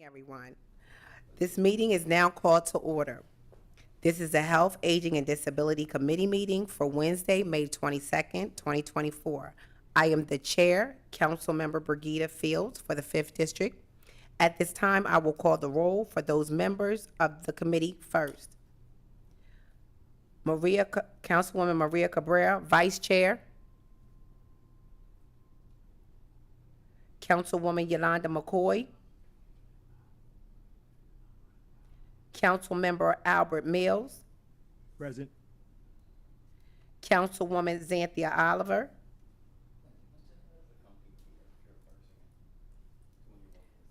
Everyone. This meeting is now called to order. This is the Health, Aging, and Disability Committee meeting for Wednesday, May 22nd, 2024. I am the Chair, Councilmember Brigida Fields for the 5th District. At this time, I will call the roll for those members of the committee first. Councilwoman Maria Cabrera, Vice Chair. Councilwoman Yolanda McCoy. Councilmember Albert Mills. Present. Councilwoman Xanthia Oliver.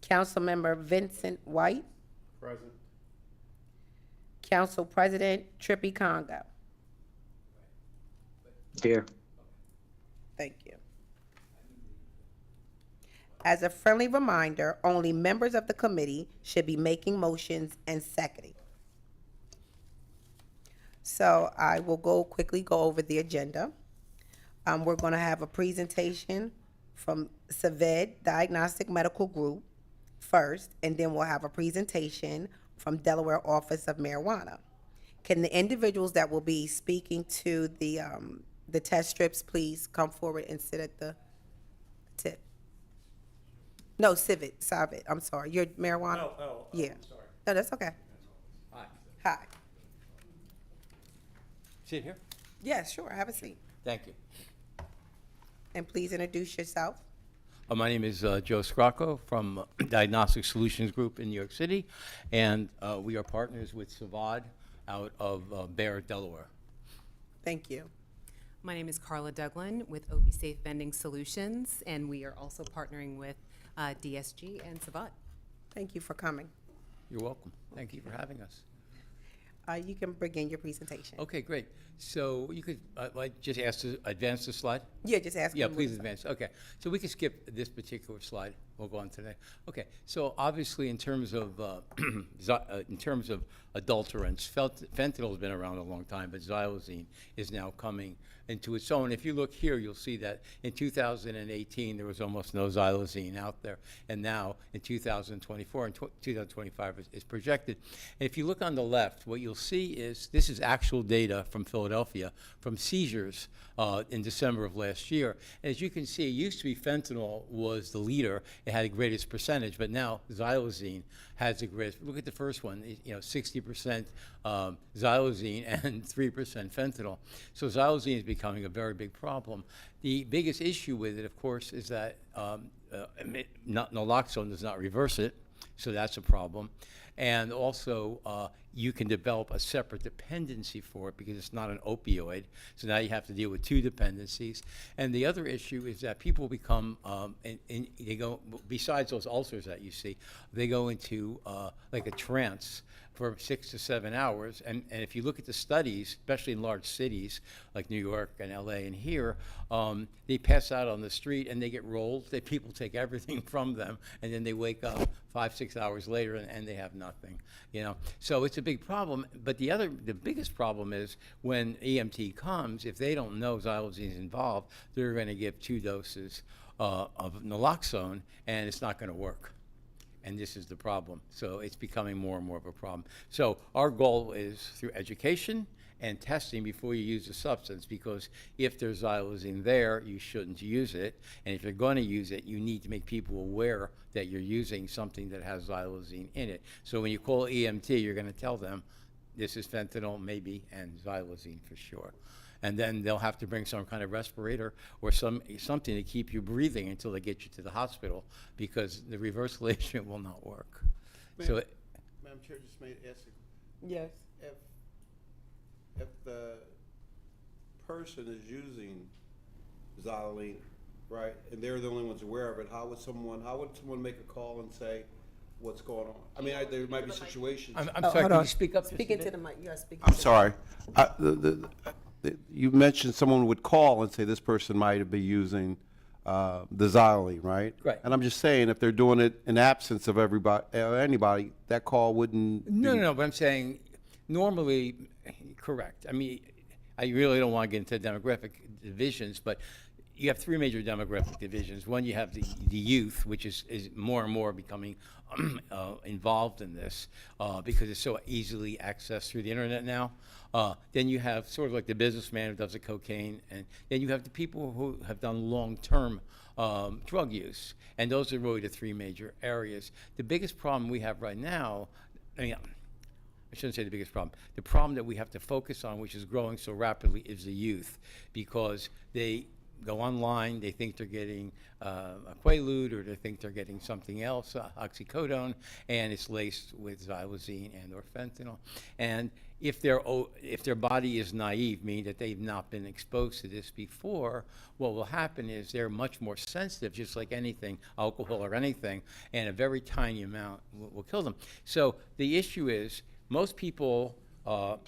Councilmember Vincent White. Present. Council President Trippy Congo. Here. Thank you. As a friendly reminder, only members of the committee should be making motions and seconding. So I will quickly go over the agenda. We're going to have a presentation from SIVAD Diagnostic Medical Group first, and then we'll have a presentation from Delaware Office of Marijuana. Can the individuals that will be speaking to the test strips please come forward and sit at the tip? No, SIVAD, I'm sorry. You're marijuana? Yeah. I'm sorry. No, that's okay. Hi. Hi. Sit here? Yes, sure, have a seat. Thank you. And please introduce yourself. My name is Joe Scrocco from Diagnostic Solutions Group in New York City, and we are partners with SIVAD out of Bear, Delaware. Thank you. My name is Carla Douglin with OP Safe Vending Solutions, and we are also partnering with DSG and SIVAD. Thank you for coming. You're welcome. Thank you for having us. You can begin your presentation. Okay, great. So you could just ask to advance the slide? Yeah, just ask. Yeah, me please what- advance. Okay, so we can skip this particular slide. We'll go on today. Okay, so obviously in terms of adulterants, fentanyl has been around a long time, but xylazine is now coming into its own. If you look here, you'll see that in 2018 there was almost no xylazine out there, and now in 2024 and 2025 is projected. And if you look on the left, what you'll see is this is actual data from Philadelphia from seizures in December of last year. And as you can see, it used to be fentanyl was the leader. It had the greatest percentage, but now xylazine has the greatest. Look at the first one, 60% xylazine and 3% fentanyl. So xylazine is becoming a very big problem. The biggest issue with it, of course, is that naloxone does not reverse it, so that's a problem. And also, you can develop a separate dependency for it because it's not an opioid. So now you have to deal with two dependencies. And the other issue is that people become, they go, besides those ulcers that you see, they go into like a trance for 6 to 7 hours. And if you look at the studies, especially in large cities like New York and LA and here, they pass out on the street and they get rolled. People take everything from them, and then they wake up 5, 6 hours later and they have nothing. So it's a big problem. But the biggest problem is when EMT comes, if they don't know xylazine is involved, they're going to give 2 doses of naloxone, and it's not going to work. And this is the problem. So it's becoming more and more of a problem. So our goal is through education and testing before you use the substance, because if there's xylazine there, you shouldn't use it. And if you're going to use it, you need to make people aware that you're using something that has xylazine in it. So when you call EMT, you're going to tell them this is fentanyl, maybe, and xylazine for sure. And then they'll have to bring some kind of respirator or something to keep you breathing until they get you to the hospital, because the reversal agent will not work. Madam Chair, just may I ask Yes. if the person is using xylazine, right, and they're the only ones aware of it, how would someone make a call and say what's going on? I mean, there might be situations. I'm Oh, sorry, hold can on. you speak up? Speak into the mic. You gotta speak. I'm sorry. You mentioned someone would call and say this person might be using the xylazine, right? Right. And I'm just saying, if they're doing it in absence of anybody, that call wouldn't. No, but I'm saying normally, correct. I mean, I really don't want to get into demographic divisions, but you have three major demographic divisions. One, you have the youth, which is more and more becoming involved in this because it's so easily accessed through the internet now. Then you have sort of like the businessman who does the cocaine, and then you have the people who have done long-term drug use. And those are really the three major areas. The biggest problem we have right now, I shouldn't say the biggest problem. The problem that we have to focus on, which is growing so rapidly, is the youth, because they go online, they think they're getting a Quaalude, or they think they're getting something else, oxycodone, and it's laced with xylazine and or fentanyl. And if their body is naive, meaning that they've not been exposed to this before, what will happen is they're much more sensitive, just like anything, alcohol or anything, and a very tiny amount will kill them. So the issue is, most people,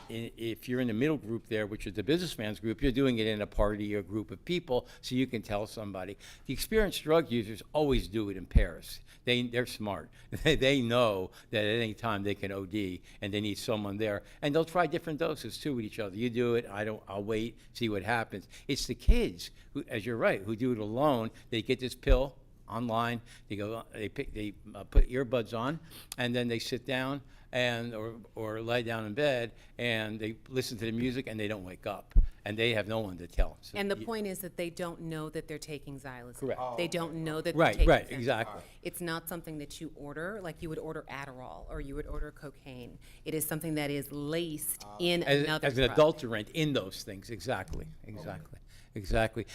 if you're in the middle group there, which is the businessman's group, you're doing it in a party or group of people, so you can tell somebody. The experienced drug users always do it in pairs. They're smart. They know that at any time they can OD, and they need someone there. And they'll try different doses too with each other. You do it, I'll wait, see what happens. It's the kids who, as you're right, who do it alone. They get this pill online. They put earbuds on, and then they sit down and or lie down in bed, and they listen to the music, and they don't wake up, and they have no one to tell. So And the point is that they don't know that they're taking xylazine. Correct. They don't know that Right, they're taking right, fentanyl. exactly. It's not something that you order, like you would order Adderall or you would order cocaine. It is something that is laced in another as an drug. adulterant in those things. Exactly.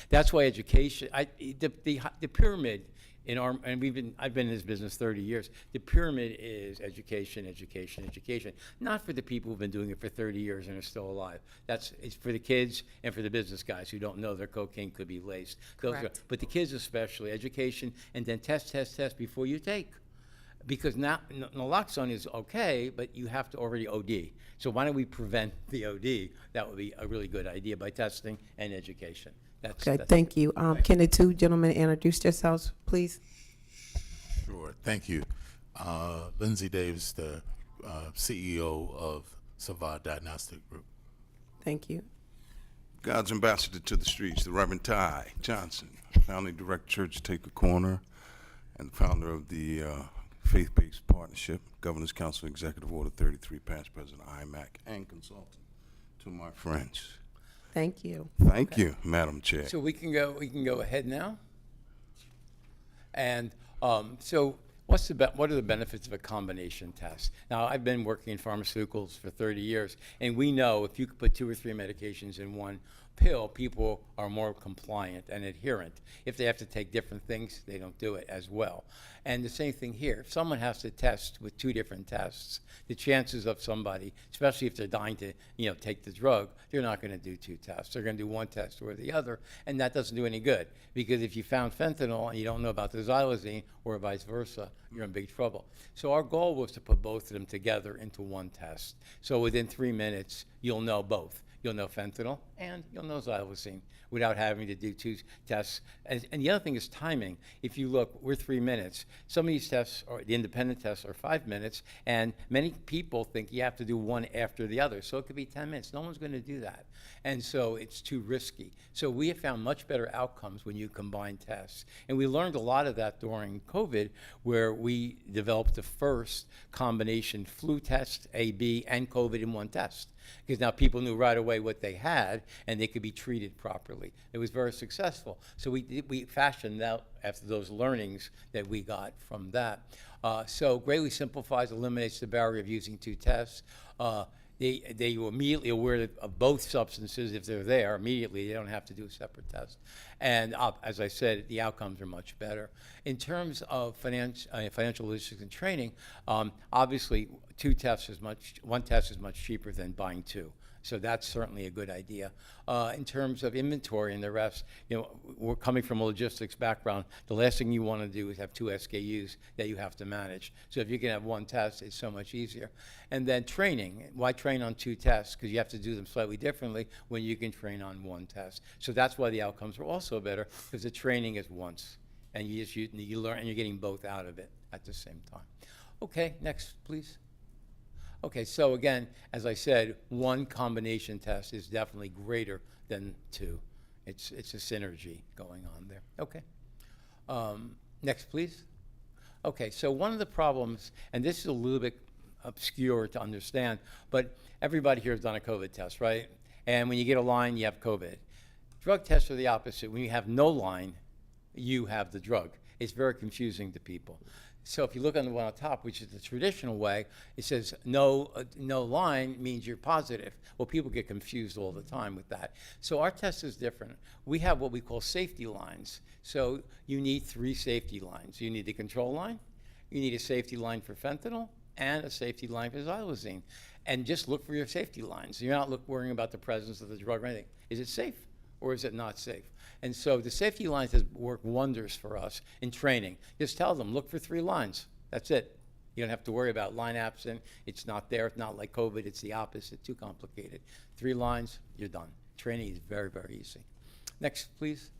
That's why education, the pyramid in our, and I've been in this business 30 years. The pyramid is education, education, education. Not for the people who've been doing it for 30 years and are still alive. It's for the kids and for the business guys who don't know their cocaine could be laced. Correct. But the kids especially, education, and then test before you take. Because now naloxone is okay, but you have to already OD. So why don't we prevent the OD? That would be a really good idea by testing and education. Okay, thank you. Can the two gentlemen introduce yourselves, please? Sure, thank you. Lenzie Davis, the CEO of SIVAD Diagnostic Group. Thank you. God's ambassador to the streets, the Reverend Ty Johnson, founding director, Church Take a Corner, and founder of the Faith-Based Partnership, Governor's Council Executive Order 33, past president, IMAC, and consultant to my friends. Thank you. Thank you, Madam Chair. So we can go ahead now. And so what are the benefits of a combination test? Now, I've been working in pharmaceuticals for 30 years, and we know if you could put 2 or 3 medications in one pill, people are more compliant and adherent. If they have to take different things, they don't do it as well. And the same thing here. If someone has to test with 2 different tests, the chances of somebody, especially if they're dying to take the drug, they're not going to do 2 tests. They're going to do 1 test or the other, and that doesn't do any good. Because if you found fentanyl and you don't know about the xylazine, or vice versa, you're in big trouble. So our goal was to put both of them together into 1 test. So within 3 minutes, you'll know both. You'll know fentanyl and you'll know xylazine without having to do 2 tests. And the other thing is timing. If you look, we're 3 minutes. Some of these tests, or the independent tests, are 5 minutes, and many people think you have to do one after the other. So it could be 10 minutes. No one's going to do that. And so it's too risky. So we have found much better outcomes when you combine tests. And we learned a lot of that during COVID, where we developed the first combination flu test, AB, and COVID in 1 test. Because now people knew right away what they had, and they could be treated properly. It was very successful. So we fashioned out after those learnings that we got from that. So greatly simplifies, eliminates the barrier of using 2 tests. They were immediately aware of both substances if they're there. Immediately, they don't have to do a separate test. And as I said, the outcomes are much better. In terms of financial logistics and training, obviously, 1 test is much cheaper than buying 2. So that's certainly a good idea. In terms of inventory and the rest, we're coming from a logistics background. The last thing you want to do is have 2 SKUs that you have to manage. So if you can have 1 test, it's so much easier. And then training. Why train on 2 tests? Because you have to do them slightly differently when you can train on 1 test. So that's why the outcomes are also better, because the training is once. And you learn, and you're getting both out of it at the same time. Okay, next, please. Okay, so again, as I said, 1 combination test is definitely greater than 2. It's a synergy going on there. Okay. Next, please. Okay, so one of the problems, and this is a little bit obscure to understand, but everybody here has done a COVID test, right? And when you get a line, you have COVID. Drug tests are the opposite. When you have no line, you have the drug. It's very confusing to people. So if you look on the one on top, which is the traditional way, it says no line means you're positive. Well, people get confused all the time with that. So our test is different. We have what we call safety lines. So you need 3 safety lines. You need the control line, you need a safety line for fentanyl, and a safety line for xylazine. And just look for your safety lines. You're not worrying about the presence of the drug or anything. Is it safe or is it not safe? And so the safety lines has worked wonders for us in training. Just tell them, look for 3 lines. That's it. You don't have to worry about line absent. It's not there. It's not like COVID. It's the opposite. Too complicated. 3 lines, you're done. Training is very, very easy. Next, please.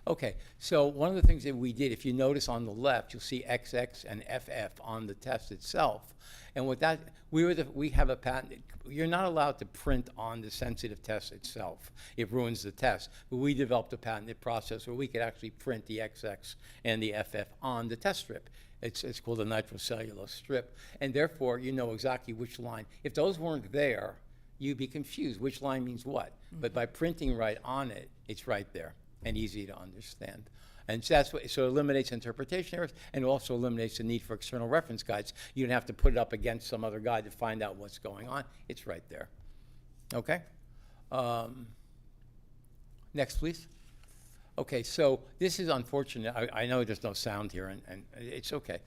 Okay, so one of the things that we did, if you notice on the left, you'll see XX and FF on the test itself. And with that, we have a patent. You're not allowed to print on the sensitive test itself. It ruins the test. But we developed a patented process where we could actually print the XX and the FF on the test strip. It's called a nitrocellulose strip. And therefore, you know exactly which line. If those weren't there, you'd be confused. Which line means what? Mm-hmm. But by printing right on it, it's right there and easy to understand. And so that's what, so it eliminates interpretation errors and also eliminates the need for external reference guides. You don't have to put it up against some other guide to find out what's going on. It's right there. Okay? Next, please. Okay, so this is unfortunate. I know there's no sound here, and it's okay.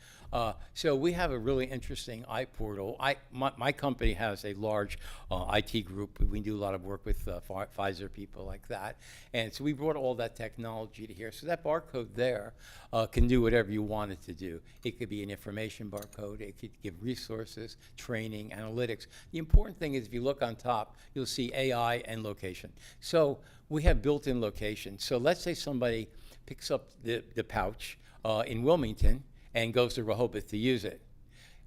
So we have a really interesting iPortal. My company has a large IT group. We do a lot of work with Pfizer people like that. And so we brought all that technology to here. So that barcode there can do whatever you want it to do. It could be an information barcode. It could give resources, training, analytics. The important thing is if you look on top, you'll see AI and location. So we have built-in location. So let's say somebody picks up the pouch in Wilmington and goes to Rehoboth to use it.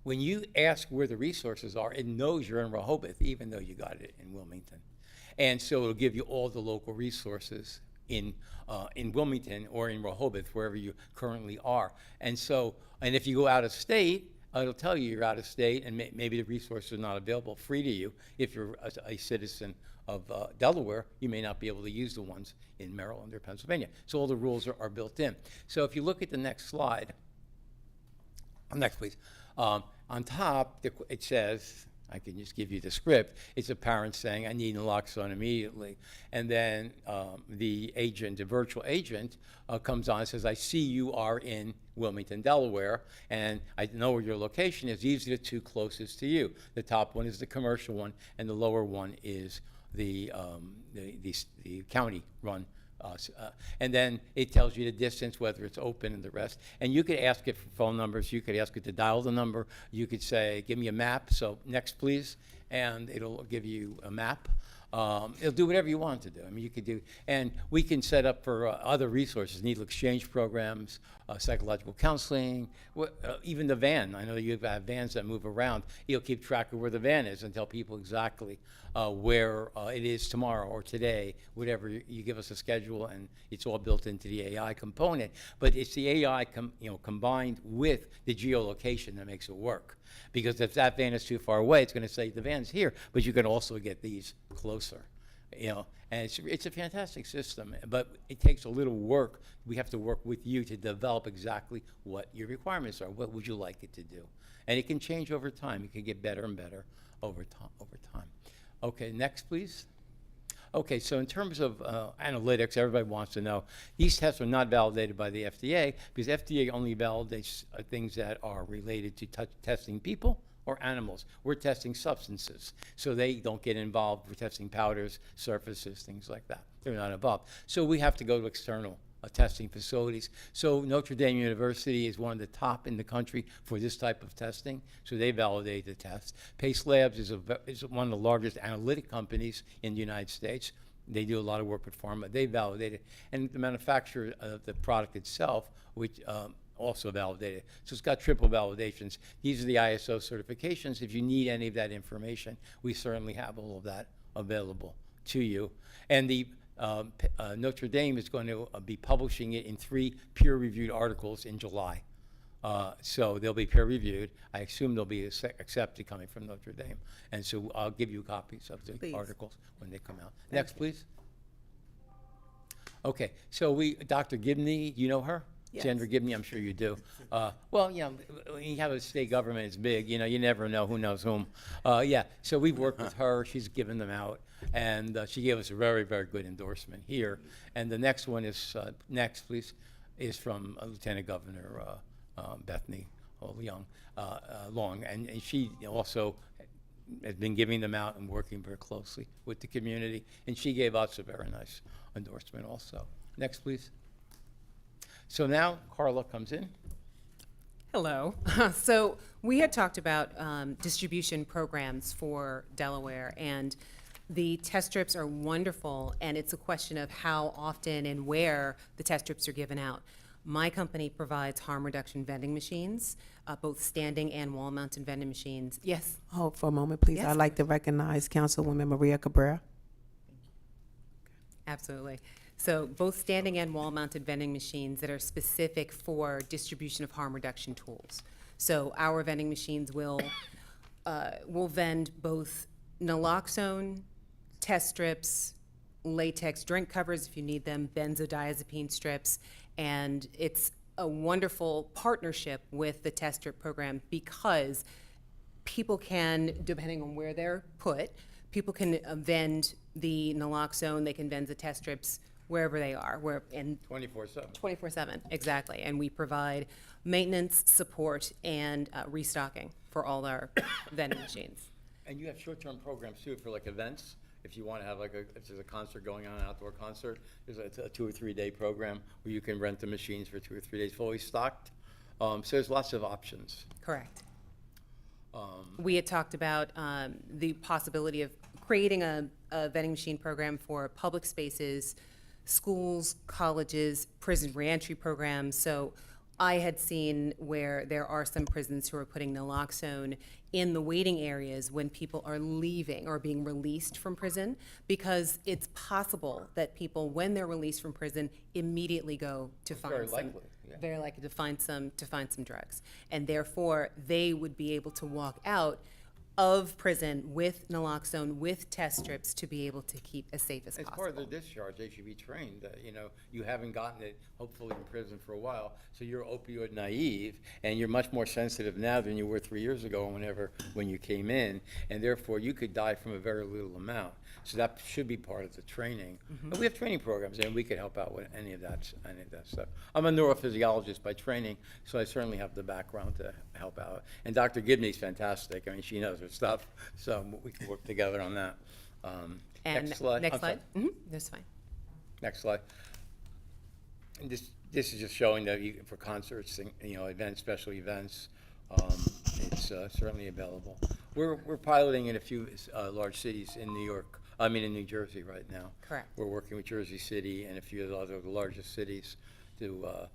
When you ask where the resources are, it knows you're in Rehoboth, even though you got it in Wilmington. And so it'll give you all the local resources in Wilmington or in Rehoboth, wherever you currently are. And so, and if you go out of state, it'll tell you you're out of state, and maybe the resources are not available free to you. If you're a citizen of Delaware, you may not be able to use the ones in Maryland or Pennsylvania. So all the rules are built in. So if you look at the next slide, next please, on top it says, I can just give you the script, it's a parent saying, I need naloxone immediately. And then the agent, the virtual agent, comes on and says, I see you are in Wilmington, Delaware, and I know where your location is. These are the 2 closest to you. The top one is the commercial one, and the lower one is the county-run. And then it tells you the distance, whether it's open and the rest. And you could ask it for phone numbers. You could ask it to dial the number. You could say, give me a map. So next, please. And it'll give you a map. It'll do whatever you want to do. I mean, you could do, and we can set up for other resources, needle exchange programs, psychological counseling, even the van. I know you have vans that move around. You'll keep track of where the van is and tell people exactly where it is tomorrow or today, whatever. You give us a schedule, and it's all built into the AI component. But it's the AI combined with the geolocation that makes it work. Because if that van is too far away, it's going to say the van's here, but you can also get these closer, and it's a fantastic system, but it takes a little work. We have to work with you to develop exactly what your requirements are. What would you like it to do? And it can change over time. It can get better and better over time. Okay, next, please. Okay, so in terms of analytics, everybody wants to know, these tests are not validated by the FDA because FDA only validates things that are related to testing people or animals. We're testing substances, so they don't get involved. We're testing powders, surfaces, things like that. They're not involved. So we have to go to external testing facilities. So Notre Dame University is one of the top in the country for this type of testing, so they validate the test. Pace Labs is one of the largest analytic companies in the United States. They do a lot of work with pharma. They validate it. And the manufacturer of the product itself, which also validated. So it's got triple validations. These are the ISO certifications. If you need any of that information, we certainly have all of that available to you. And the Notre Dame is going to be publishing it in 3 peer-reviewed articles in July. So they'll be peer-reviewed. I assume they'll be accepted coming from Notre Dame. And so I'll give you copies of the Please. articles when they come out. Next, please. Okay, so Dr. Gibney, you know her? Yes. Sandra Gibney, I'm sure you do. Well, you know, when you have a state government as big, you know, you never know who knows whom. Yeah, so we've worked with her. She's given them out. And she gave us a very, very good endorsement here. And the next one is, next, please, is from Lieutenant Governor Bethany Long. And she also has been giving them out and working very closely with the community. And she gave us a very nice endorsement also. Next, please. So now Carla comes in. Hello. So we had talked about distribution programs for Delaware, and the test strips are wonderful, and it's a question of how often and where the test strips are given out. My company provides harm reduction vending machines, both standing and wall-mounted vending machines. Yes. Hold for a moment, please. Yes. I'd like to recognize Councilwoman Maria Cabrera. Absolutely. So both standing and wall-mounted vending machines that are specific for distribution of harm reduction tools. So our vending machines will vend both naloxone, test strips, latex drink covers if you need them, benzodiazepine strips, and it's a wonderful partnership with the test strip program because people can, depending on where they're put, people can vend the naloxone, they can vend the test strips wherever they are, 24/7. 24/7, exactly. And we provide maintenance, support, and restocking for all our vending machines. And you have short-term programs too for like events. If you want to have if there's a concert going on, an outdoor concert, there's a 2 or 3 day program where you can rent the machines for 2 or 3 days fully stocked. So there's lots of options. Correct. We had talked about the possibility of creating a vending machine program for public spaces, schools, colleges, prison reentry programs. So I had seen where there are some prisons who are putting naloxone in the waiting areas when people are leaving or being released from prison, because it's possible that people, when they're released from prison, immediately go to find very some, likely, yeah. very likely to find some drugs, and therefore they would be able to walk out of prison with naloxone, with test strips, to be able to keep as safe as As possible. part of their discharge, they should be trained. You know, you haven't gotten it, hopefully, in prison for a while, so you're opioid naive, and you're much more sensitive now than you were 3 years ago or when you came in, and therefore you could die from a very little amount. So that should be part of the training. But we have training programs, and we could help out with any of that stuff. I'm a neurophysiologist by training, so I certainly have the background to help out. And Dr. Gibney's fantastic. I mean, she knows her stuff, so we can work together on that. And next slide. Next I'm sorry. slide. That's fine. Next slide. And this is just showing that for concerts, events, special events, it's certainly available. We're piloting in a few large cities in New Jersey right now. Correct. We're working with Jersey City and a few of the other largest cities to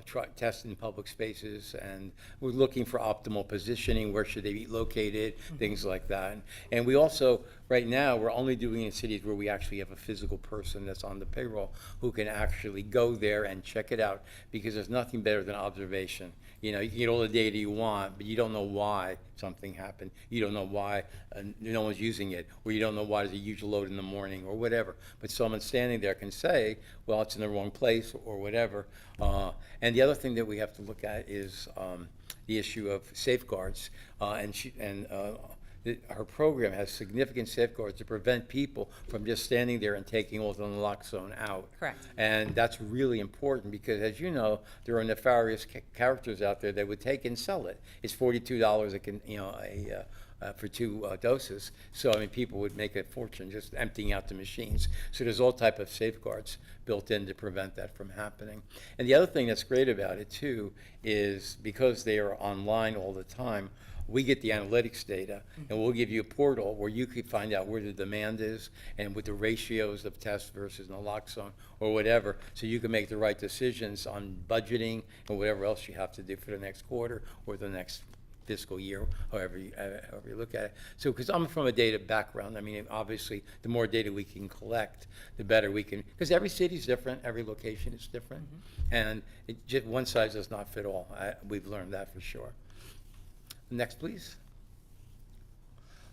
try test in public spaces, and we're looking for optimal positioning, where should they be located, things like that. And we also, right now, we're only doing it in cities where we actually have a physical person that's on the payroll who can actually go there and check it out, because there's nothing better than observation. You know, you can get all the data you want, but you don't know why something happened. You don't know why no one's using it, or you don't know why there's a huge load in the morning, or whatever. But someone standing there can say, well, it's in the wrong place, or whatever. And the other thing that we have to look at is the issue of safeguards. Her program has significant safeguards to prevent people from just standing there and taking all the naloxone out. Correct. And that's really important because, as you know, there are nefarious characters out there that would take and sell it. It's $42 for 2 doses. So, I mean, people would make a fortune just emptying out the machines. So there's all type of safeguards built in to prevent that from happening. And the other thing that's great about it, too, is because they are online all the time, we get the analytics data, and we'll give you a portal where you can find out where the demand is and with the ratios of test versus naloxone or whatever, so you can make the right decisions on budgeting and whatever else you have to do for the next quarter or the next fiscal year, however you look at it. So, because I'm from a data background, I mean, obviously, the more data we can collect, the better we can, because every city's different, every location is different, and one size does not fit all. We've learned that for sure. Next, please.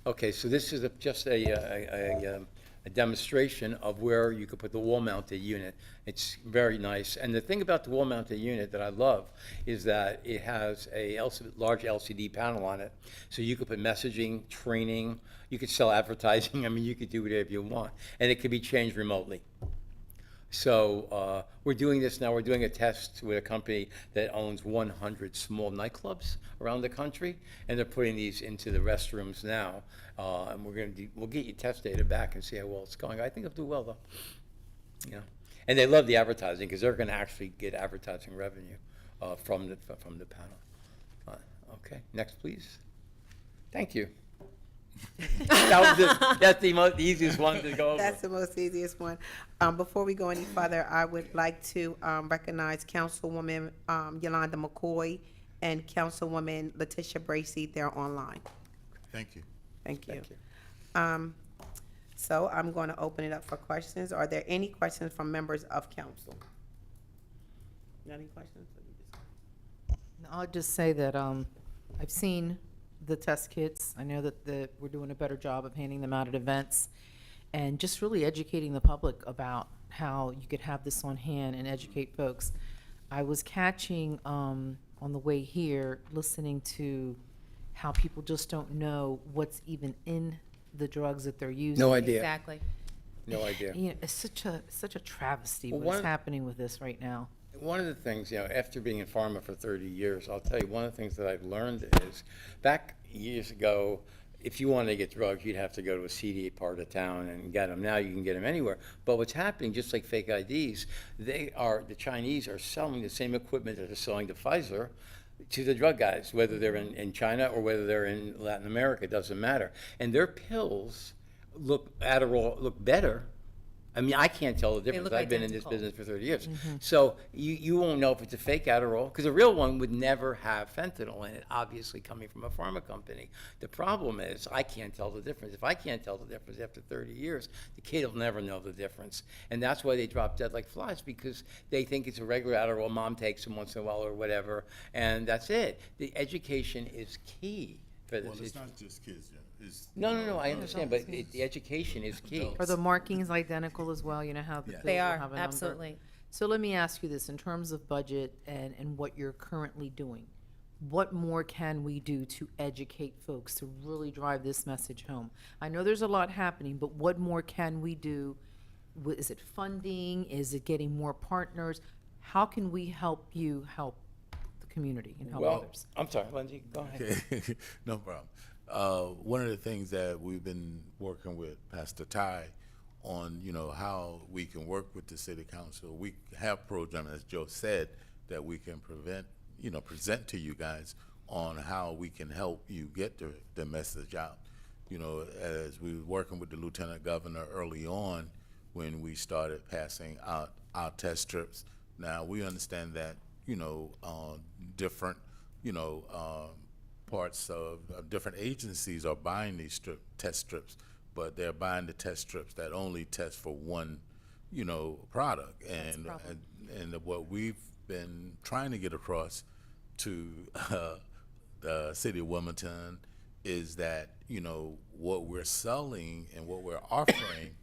Okay, so this is just a demonstration of where you could put the wall-mounted unit. It's very nice. And the thing about the wall-mounted unit that I love is that it has a large LCD panel on it. So you could put messaging, training, you could sell advertising. I mean, you could do whatever you want. And it could be changed remotely. So we're doing this now. We're doing a test with a company that owns 100 small nightclubs around the country, and they're putting these into the restrooms now. And we'll get you test data back and see how well it's going. I think it'll do well though. Yeah, and they love the advertising because they're going to actually get advertising revenue from the panel. Okay, next please. Thank you. That's the easiest one to go over. That's the most easiest one. Before we go any further, I would like to recognize Councilwoman Yolanda McCoy and Councilwoman Letitia Bracy. They're online. Thank you. Thank you. Thank you. So I'm going to open it up for questions. Are there any questions from members of council? Got any questions? I'll just say that I've seen the test kits. I know that we're doing a better job of handing them out at events and just really educating the public about how you could have this on hand and educate folks. I was catching on the way here, listening to how people just don't know what's even in the drugs that they're using. No idea. Exactly. No idea. You know, it's such a travesty Well, what's happening with this right now. One of the things, after being in pharma for 30 years, I'll tell you, one of the things that I've learned is, back years ago, if you wanted to get drugs, you'd have to go to a seedy part of town and get them. Now you can get them anywhere. But what's happening, just like fake IDs, the Chinese are selling the same equipment that they're selling to Pfizer to the drug guys, whether they're in China or whether they're in Latin America, it doesn't matter. And their pills look better. I mean, I can't tell the difference. look I've been in this identical. business for 30 years. So you won't know if it's a fake Adderall, because a real one would never have fentanyl in it, obviously coming from a pharma company. The problem is I can't tell the difference. If I can't tell the difference after 30 years, the kid will never know the difference. And that's why they drop dead like flies, because they think it's a regular Adderall, mom takes them once in a while or whatever, and that's it. The education is key for this. Well, it's not just kids, it's. No, I understand, but the education is key. Are the markings identical as well? You know how the pills They will are, have a number? absolutely. So let me ask you this, in terms of budget and what you're currently doing, what more can we do to educate folks to really drive this message home? I know there's a lot happening, but what more can we do? Is it funding? Is it getting more partners? How can we help you help the community and help Well, others? I'm sorry, Lenzie, go ahead. Okay, no problem. One of the things that we've been working with Pastor Ty on, how we can work with the city council. We have programs, as Joe said, that we can present to you guys on how we can help you get the message out. As we were working with the lieutenant governor early on when we started passing out our test strips. Now we understand that, different, parts of different agencies are buying these test strips, but they're buying the test strips that only test for one, product. And what we've been trying to get across to the city of Wilmington is that, what we're selling and what we're offering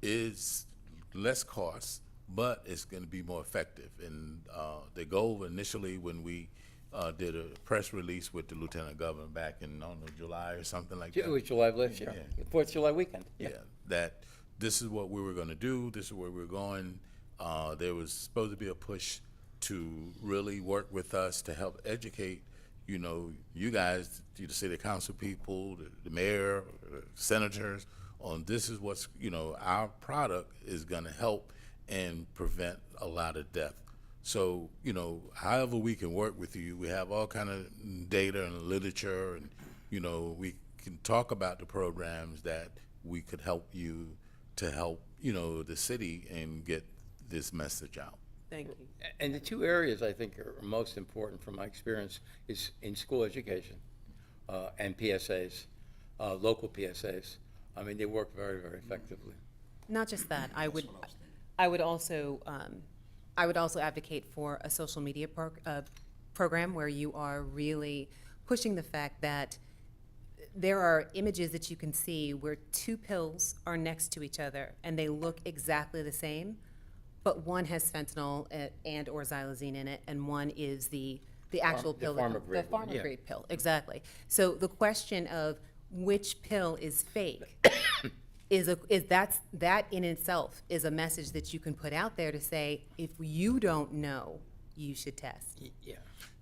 is less cost, but it's going to be more effective. And the goal initially when we did a press release with the lieutenant governor back in, I don't know, July or something like that. It was July of last year, Yeah. 4th of July weekend. Yeah, that this is what we were going to do, this is where we're going. There was supposed to be a push to really work with us to help educate, you guys, the city council people, the mayor, senators, on this is what's, our product is going to help and prevent a lot of death. So, however we can work with you, we have all kind of data and literature, and, we can talk about the programs that we could help you to help, the city and get this message out. Thank you. And the two areas I think are most important from my experience is in school education. and PSAs, local PSAs. I mean, they work very, very effectively. Not just that, I would also advocate for a social media program where you are really pushing the fact that there are images that you can see where two pills are next to each other and they look exactly the same, but one has fentanyl and or xylazine in it, and one is the actual the pill, pharma-grade the one, yeah. pharma-grade pill, exactly. So the question of which pill is fake that in itself is a message that you can put out there to say, if you don't know, you should test. Yeah.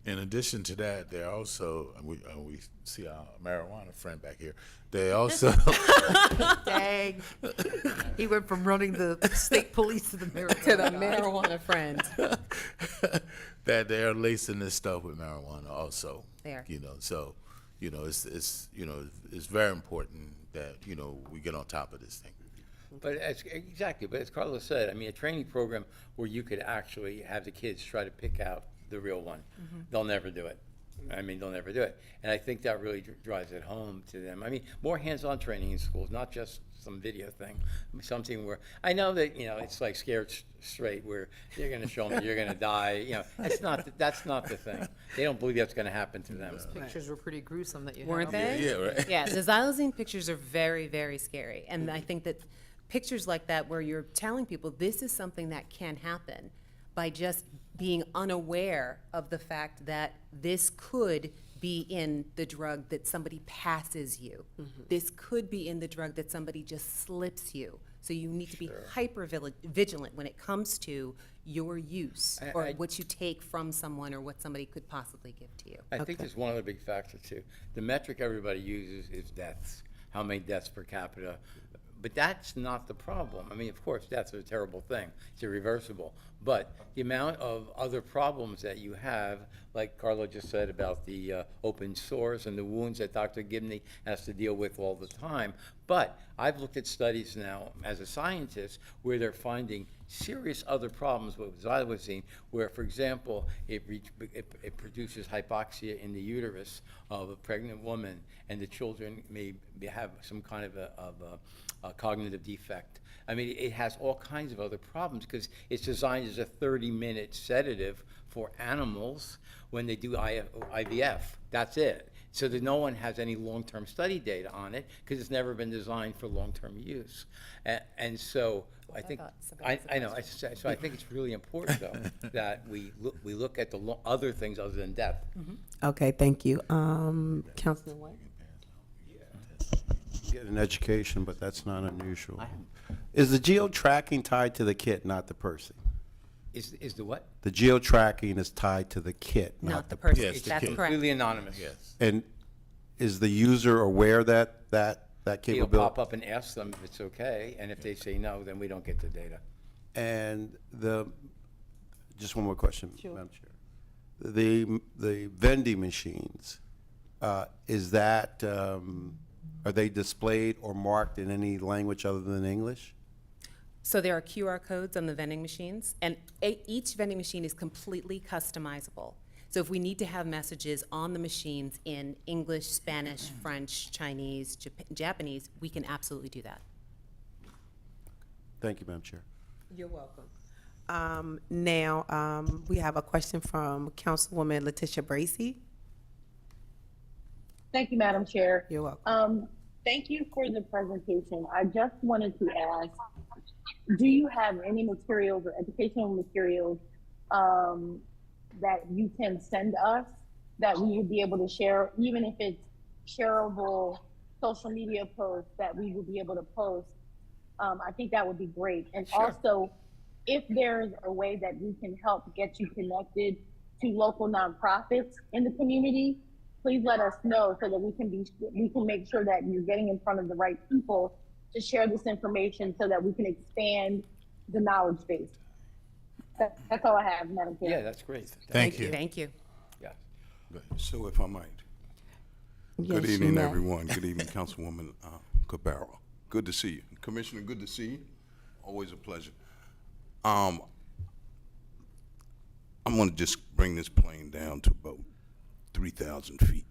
In addition to that, there also, and we see our marijuana friend back here, they also, Dang. He went from running the state police to the marijuana. To the marijuana friend. that they are lacing this stuff with marijuana also. They are. So, it's very important that, we get on top of this thing. But exactly, but as Carlos said, I mean, a training program where you could actually have the kids try to pick out the real one. They'll never do it. I mean, they'll never do it. And I think that really drives it home to them. I mean, more hands-on training in schools, not just some video thing, something where, I know that, it's like Scared Straight, where you're going to show them you're going to die. That's not the thing. They don't believe that's going to happen to them. Pictures were pretty gruesome that you had. Weren't they? Yeah, right. Yeah, the xylazine pictures are very, very scary. And I think that pictures like that where you're telling people this is something that can happen by just being unaware of the fact that this could be in the drug that somebody passes you. This could be in the drug that somebody just slips you. So you need to be hyper vigilant when it comes to your use or what you take from someone or what somebody could possibly give to you. I think there's one other big factor too. The metric everybody uses is deaths, how many deaths per capita. But that's not the problem. I mean, of course, deaths are a terrible thing. It's irreversible. But the amount of other problems that you have, like Carlo just said about the open sores and the wounds that Dr. Gibney has to deal with all the time. But I've looked at studies now as a scientist where they're finding serious other problems with xylazine, where, for example, it produces hypoxia in the uterus of a pregnant woman, and the children may have some kind of a cognitive defect. I mean, it has all kinds of other problems because it's designed as a 30-minute sedative for animals when they do IVF. That's it. So that no one has any long-term study data on it because it's never been designed for long-term use. And so I think, I know, so I think it's really important, though, that we look at the other things other than death. Okay, thank you. Councilman White? Get an education, but that's not unusual. Is the geo-tracking tied to the kit, not the person? Is the what? The geo-tracking is tied to the kit, Not the person. person. Yes, the That's kid. correct. Completely anonymous. Yes. And is the user aware that He'll capability? pop up and ask them if it's okay, and if they say no, then we don't get the data. And just one more question, Madam Chair. The vending machines, is that, are they displayed or marked in any language other than English? So there are QR codes on the vending machines, and each vending machine is completely customizable. So if we need to have messages on the machines in English, Spanish, French, Chinese, Japanese, we can absolutely do that. Thank you, Madam Chair. You're welcome. Now, we have a question from Councilwoman Letitia Bracy. Thank you, Madam Chair. You're welcome. Thank you for the presentation. I just wanted to ask, do you have any materials or educational materials that you can send us that we would be able to share, even if it's shareable social media posts that we would be able to post? I think that would be great. And also, if there's a way that we can help get you connected to local nonprofits in the community, please let us know so that we can make sure that you're getting in front of the right people to share this information so that we can expand the knowledge base. That's all I have, Madam Chair. Yeah, that's great. Thank you. Thank you. Yeah. So if I might. Good Yes, you evening, may. everyone. Good evening, Councilwoman Cabral. Good to see you. Commissioner, good to see you. Always a pleasure. I'm going to just bring this plane down to about 3,000 feet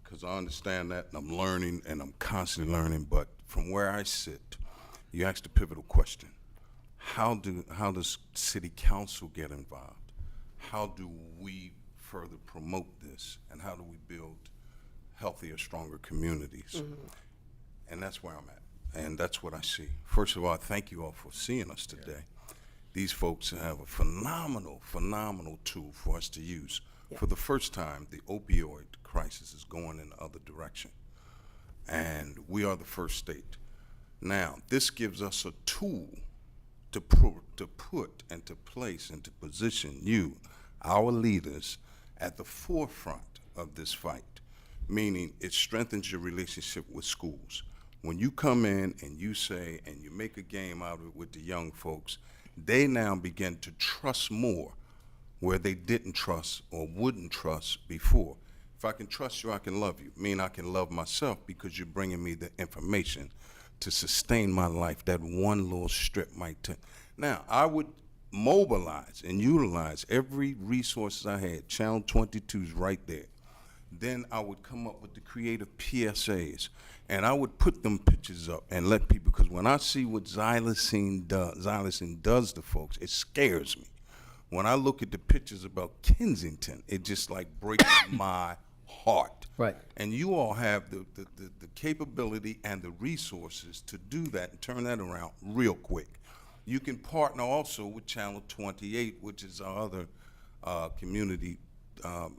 because I understand that, and I'm learning, and I'm constantly learning, but from where I sit, you asked a pivotal question. How does city council get involved? How do we further promote this, and how do we build healthier, stronger communities? And that's where I'm at, and that's what I see. First of all, I thank you all for seeing us today. These folks have a phenomenal, phenomenal tool for us to use. For the first time, the opioid crisis is going in the other direction, and we are the first state. Now, this gives us a tool to put and to place and to position you, our leaders, at the forefront of this fight, meaning it strengthens your relationship with schools. When you come in and you say, and you make a game out of it with the young folks, they now begin to trust more where they didn't trust or wouldn't trust before. If I can trust you, I can love you. Mean I can love myself because you're bringing me the information to sustain my life. That one little strip might take. Now, I would mobilize and utilize every resource I had. Channel 22's right there. Then I would come up with the creative PSAs, and I would put them pictures up and let people, because when I see what xylazine does to folks, it scares me. When I look at the pictures about Kensington, it just like breaks my heart. Right. And you all have the capability and the resources to do that and turn that around real quick. You can partner also with Channel 28, which is our other community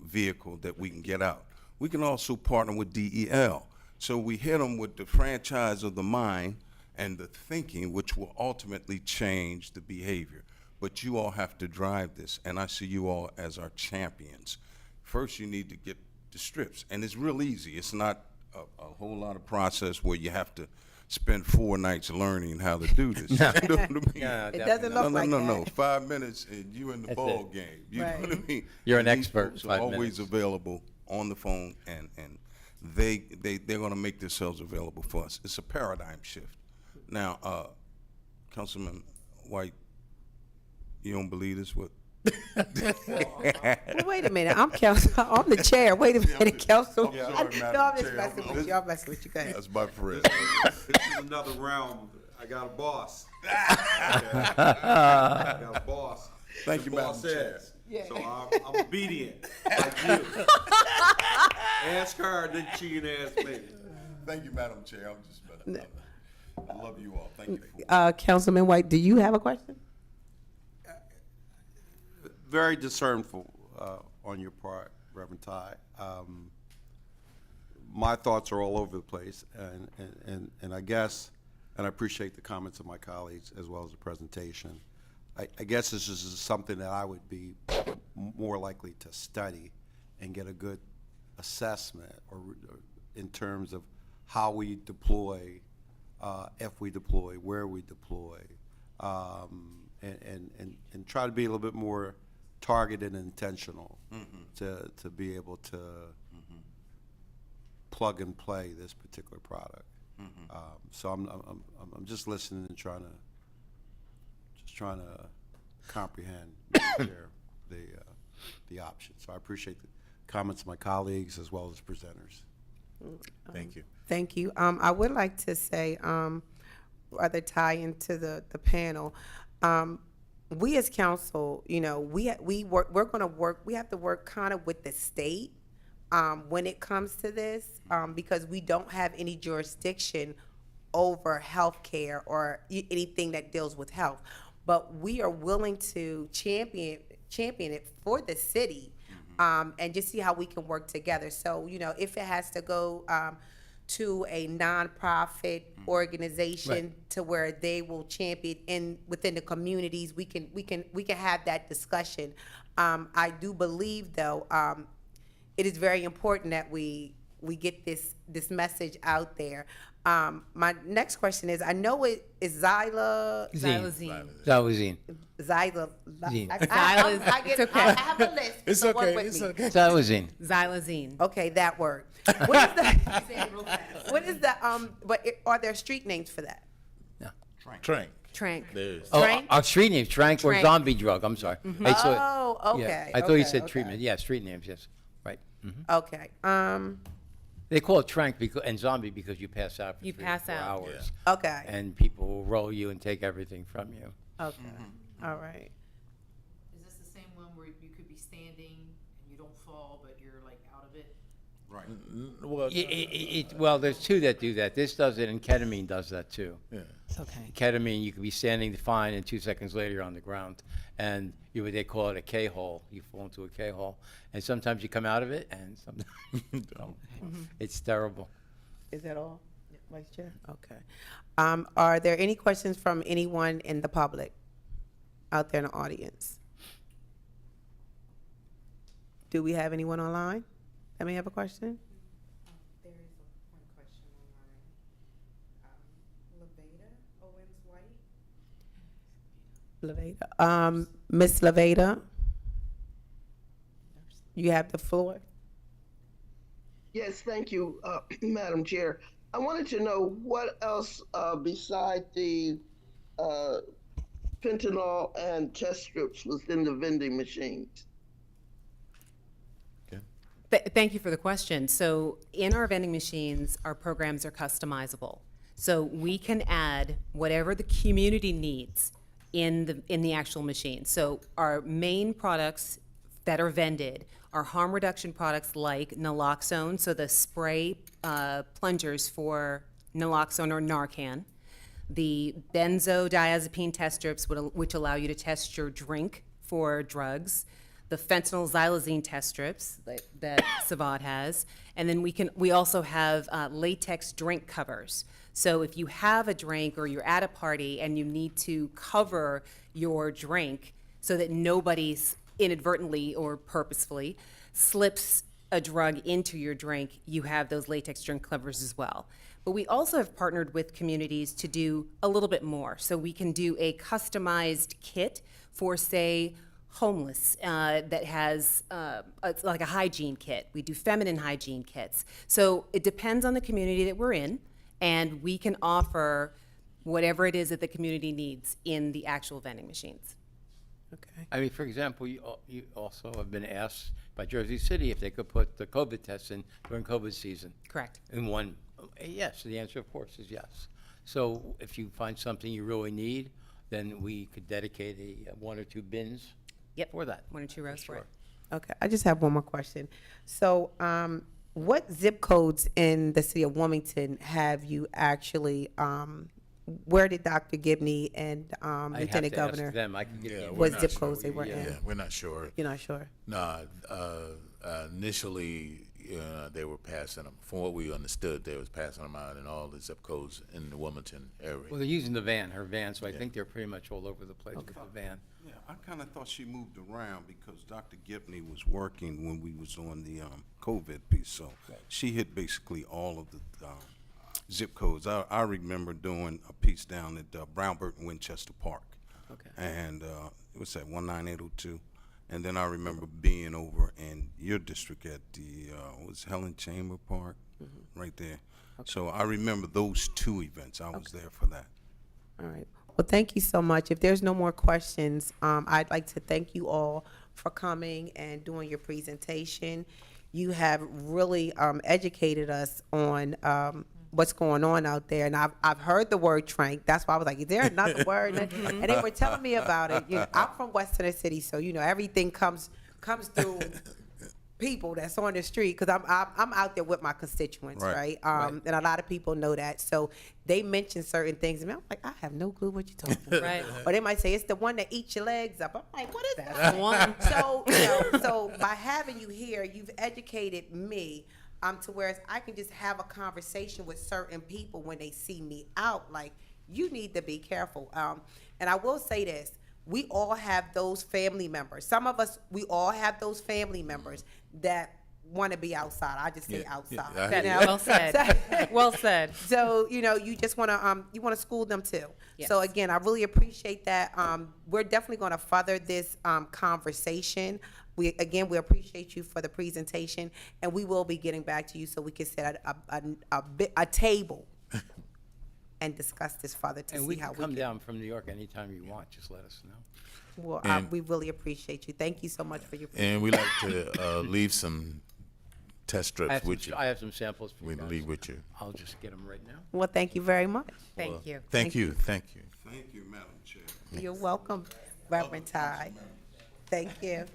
vehicle that we can get out. We can also partner with DEL. So we hit them with the franchise of the mind and the thinking, which will ultimately change the behavior. But you all have to drive this, and I see you all as our champions. First, you need to get the strips, and it's real easy. It's not a whole lot of process where you have to spend 4 nights learning how to do this. You know what I mean? It doesn't look like that. No. 5 minutes, and you in the That's ball it. game. You Right. know what I mean? You're an And these expert, folks are 5 always minutes. available on the phone, and they're going to make themselves available for us. It's a paradigm shift. Now, Councilman White, you don't believe this? What? Well, wait a minute, I'm I'm the chair. Wait a minute, council. I'm sorry, No, I'm Madam just Chair. messing with you. I'm messing with you. Go ahead. That's my friend. This is another round. I got a boss. Okay? I got a boss. Thank The you, boss Madam Chair. says. So I'm obedient, like you. Ask her, then she can ask me. Thank you, Madam Chair. I'm just messing. I love you all. Thank you for Councilman White, do you have a question? Very discernful on your part, Reverend Ty. My thoughts are all over the place, and I guess, and I appreciate the comments of my colleagues as well as the presentation. I guess this is something that I would be more likely to study and get a good assessment or in terms of how we deploy, if we deploy, where we deploy, and try to be a little bit more targeted and intentional to be able to plug and play this particular product. So I'm just listening and trying to comprehend Mr. Chair, the options. So I appreciate the comments of my colleagues as well as presenters. Thank you. Thank you. I would like to say, rather tie into the panel, we as council, you know, we have to work kind of with the state when it comes to this, because we don't have any jurisdiction over healthcare or anything that deals with health. But we are willing to champion it for the city, and just see how we can work together. So, you know, if it has to go to a nonprofit organization to where they will champion within the communities, we can have that discussion. I do believe, though, it is very important that we get this message out there. My next question is, I know it is Xylazine. Xylazine. It's okay. I have a list. It's so okay. work with It's me. okay. Xylazine. Xylazine. Okay, that word. What is the? What is the? Are there street names for that? No. Trank. Trank. There's. Oh, Trank? our street names, Trank or Trank. zombie drug. I'm sorry. I saw- Oh, yeah, okay. I thought you okay, said okay. treatment. Yeah, street names. Yes. Right. Okay. They call it trank and zombie because you pass out for You 3 pass or 4 out. hours. Okay, And people will roll you and take everything from you. okay, all right. Is this the same one where you could be standing and you don't fall, but you're like out of it? Right. Well, Well, there's two that do that. This does it, and ketamine does that too. yeah. Okay. Ketamine, you could be standing fine, and 2 seconds later you're on the ground, and they call it a K-hole. You fall into a K-hole, and sometimes you come out of it, and sometimes you don't. It's terrible. Is that all, Vice Chair? Okay. Are there any questions from anyone in the public out there in the audience? Do we have anyone online that may have a question? There is one question online. Laveda Owens White. Laveda. Ms. Laveda, you have the floor. Yes, thank you, Madam Chair. I wanted to know what else beside the fentanyl and test strips was in the vending machines. Thank you for the question. So in our vending machines, our programs are customizable. So we can add whatever the community needs in the actual machine. So our main products that are vended are harm reduction products like naloxone, so the spray plungers for naloxone or Narcan, the benzodiazepine test strips, which allow you to test your drink for drugs, the fentanyl xylazine test strips that SIVAD has, and then we also have latex drink covers. So if you have a drink or you're at a party and you need to cover your drink so that nobody's inadvertently or purposefully slips a drug into your drink, you have those latex drink covers as well. But we also have partnered with communities to do a little bit more. So we can do a customized kit for, say, homeless that has it's like a hygiene kit. We do feminine hygiene kits. So it depends on the community that we're in, and we can offer whatever it is that the community needs in the actual vending machines. Okay. I mean, for example, you also have been asked by Jersey City if they could put the COVID tests in during COVID season. Correct. In one, yes, the answer of course is yes. So if you find something you really need, then we could dedicate a 1 or 2 bins Yep. for that. 1 or 2 rows for it. Okay, I just have one more question. So, what zip codes in the city of Wilmington have you actually, where did Dr. Gibney and I have Lieutenant to ask Governor, them. I can get Yeah, the we're what not zip sure. codes they were Yeah, in? we're not sure. You're not sure? No, initially, they were passing them. From what we understood, they was passing them out in all the zip codes in the Wilmington area. Well, they're using the van, her van, so I think they're pretty much all over the place with the van. Yeah, I kind of thought she moved around because Dr. Gibney was working when we was on the COVID piece, so she hit basically all of the zip codes. I remember doing a piece down at Brown Burton Winchester Park. Okay. And it was at 19802. And then I remember being over in your district at the, was Helen Chamber Park, right there. So I remember those 2 events. I was there for that. All right. Well, thank you so much. If there's no more questions, I'd like to thank you all for coming and doing your presentation. You have really educated us on what's going on out there, and I've heard the word trank. That's why I was like, is there another word? And they were telling me about it. You know, I'm from West Center City, so you know everything comes through people that's on the street, because I'm out there with my constituents, right? And a lot of people know that. So they mention certain things, and I'm like, I have no clue what you're talking about. Right. Or they might say, it's the one that eats your legs up. I'm like, what is that? That's the one. So, you know, so by having you here, you've educated me to whereas I can just have a conversation with certain people when they see me out, like, you need to be careful. And I will say this, we all have those family members. Some of us, we all have those family members that want to be outside. I just say Yeah, outside. yeah, you know? Well said. Well said. So, you know, you just want to, you want to school them too. Yes. So again, I really appreciate that. We're definitely going to further this conversation. We appreciate you for the presentation, and we will be getting back to you so we can set a table and discuss this further to And see we how can we come can. down from New York anytime you want, just let us know. Well, And- we really appreciate you. Thank you so much for your. And we like to leave some test I strips have with you. I have some samples for you We guys. leave with you. I'll just get them right now. Well, thank you very much. Thank you. Thank you. Thank you. Thank you, Madam Chair. You're welcome, Reverend Ty. Thank you.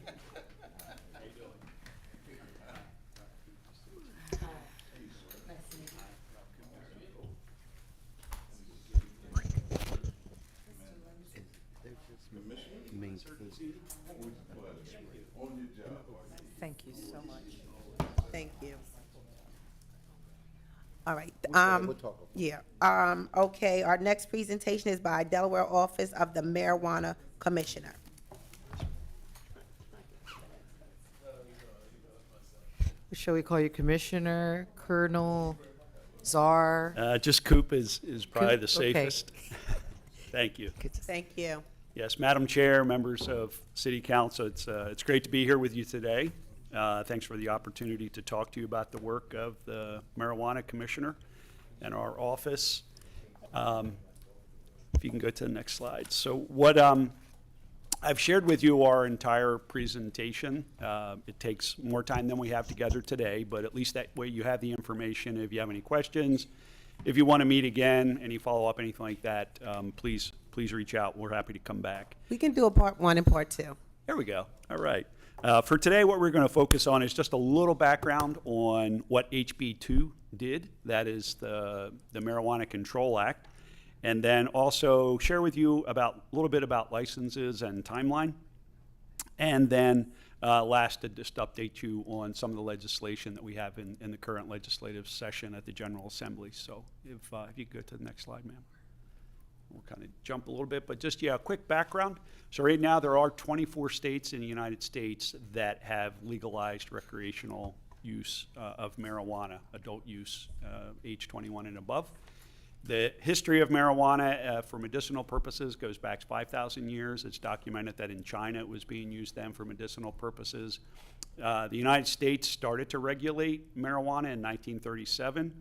Thank you so much. Thank you. All right, yeah, okay, our next presentation is by Delaware Office of the Marijuana Commissioner. Shall we call you Commissioner, Colonel, Czar? Just Coop is probably the Coop, okay. safest. Thank you. Thank you. Yes, Madam Chair, members of City Council, it's great to be here with you today. Thanks for the opportunity to talk to you about the work of the Marijuana Commissioner and our office. If you can go to the next slide. So what I've shared with you our entire presentation. It takes more time than we have together today, but at least that way you have the information. If you have any questions, if you want to meet again, any follow-up, anything like that, please reach out. We're happy to come back. We can do a part one and part two. There we go. All right. For today, what we're going to focus on is just a little background on what HB 2 did. That is the Marijuana Control Act. And then also share with you a little bit about licenses and timeline. And then last, to just update you on some of the legislation that we have in the current legislative session at the General Assembly. So if you could go to the next slide, ma'am. We'll kind of jump a little bit, but just, yeah, a quick background. So right now there are 24 states in the United States that have legalized recreational use of marijuana, adult use, age 21 and above. The history of marijuana for medicinal purposes goes back 5,000 years. It's documented that in China it was being used then for medicinal purposes. The United States started to regulate marijuana in 1937.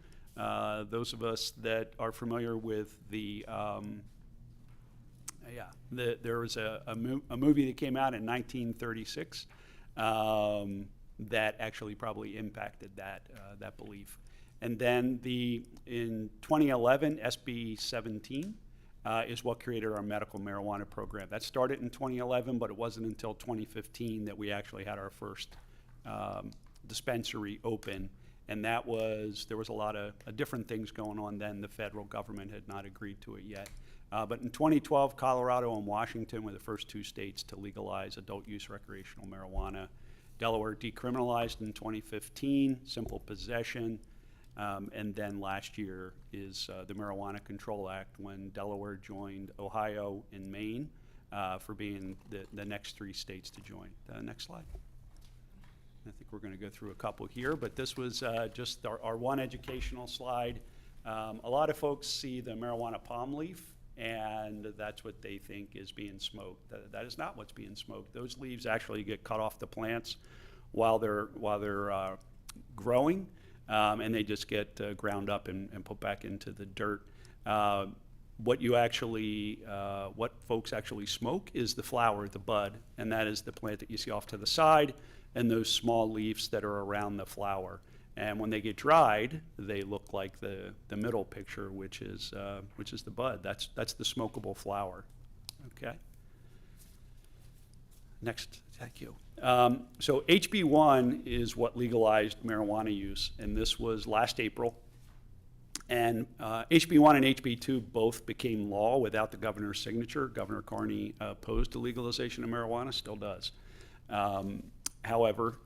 Those of us that are familiar with there was a movie that came out in 1936 that actually probably impacted that belief. And then in 2011, SB 17 is what created our medical marijuana program. That started in 2011, but it wasn't until 2015 that we actually had our first dispensary open. And there was a lot of different things going on then. The federal government had not agreed to it yet. But in 2012, Colorado and Washington were the first two states to legalize adult use recreational marijuana. Delaware decriminalized in 2015, simple possession. And then last year is the Marijuana Control Act, when Delaware joined Ohio and Maine for being the next three states to join. Next slide. I think we're going to go through a couple here, but this was just our one educational slide. A lot of folks see the marijuana palm leaf, and that's what they think is being smoked. That is not what's being smoked. Those leaves actually get cut off the plants while they're growing, and they just get ground up and put back into the dirt. What folks actually smoke is the flower, the bud, and that is the plant that you see off to the side, and those small leaves that are around the flower. And when they get dried, they look like the middle picture, which is the bud. That's the smokable flower. Okay. Next, thank you. So HB 1 is what legalized marijuana use, and this was last April. And HB 1 and HB 2 both became law without the governor's signature. Governor Carney opposed the legalization of marijuana, still does. However,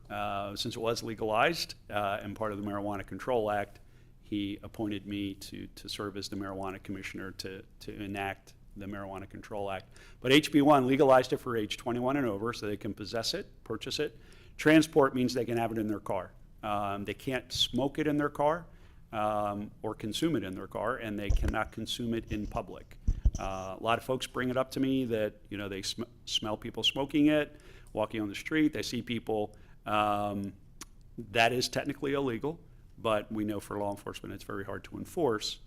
since it was legalized and part of the Marijuana Control Act, he appointed me to serve as the Marijuana Commissioner to enact the Marijuana Control Act. But HB 1 legalized it for age 21 and over, so they can possess it, purchase it. Transport means they can have it in their car. They can't smoke it in their car or consume it in their car, and they cannot consume it in public. A lot of folks bring it up to me that they smell people smoking it, walking on the street. They see people. That is technically illegal, but we know for law enforcement it's very hard to enforce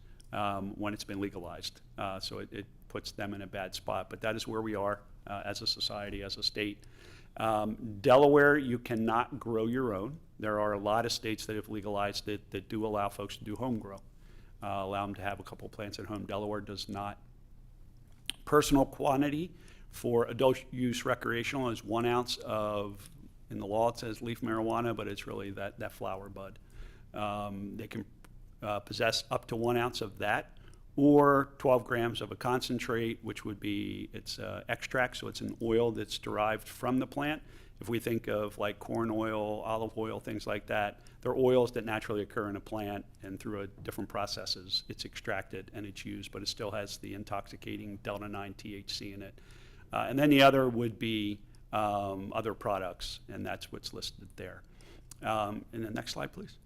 when it's been legalized. So it puts them in a bad spot. But that is where we are. as a society, as a state. Delaware, you cannot grow your own. There are a lot of states that have legalized it that do allow folks to do home grow, allow them to have a couple plants at home. Delaware does not. Personal quantity for adult use recreational is 1 ounce of, in the law it says leaf marijuana, but it's really that flower bud. They can possess up to 1 ounce of that, or 12 grams of a concentrate, which would be, it's extract, so it's an oil that's derived from the plant. If we think of like corn oil, olive oil, things like that, they're oils that naturally occur in a plant, and through different processes, it's extracted and it's used, but it still has the intoxicating delta-9 THC in it. And then the other would be other products, and that's what's listed there. And the next slide, please.